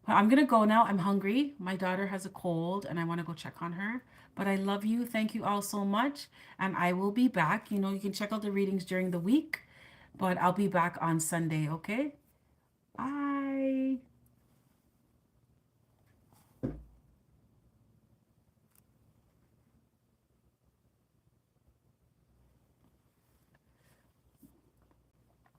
S1: I'm going to go now. I'm hungry. My daughter has a cold and I want to go check on her. But I love you. Thank you all so much. And I will be back. You can check out the readings during the week, but I'll be back on Sunday, okay?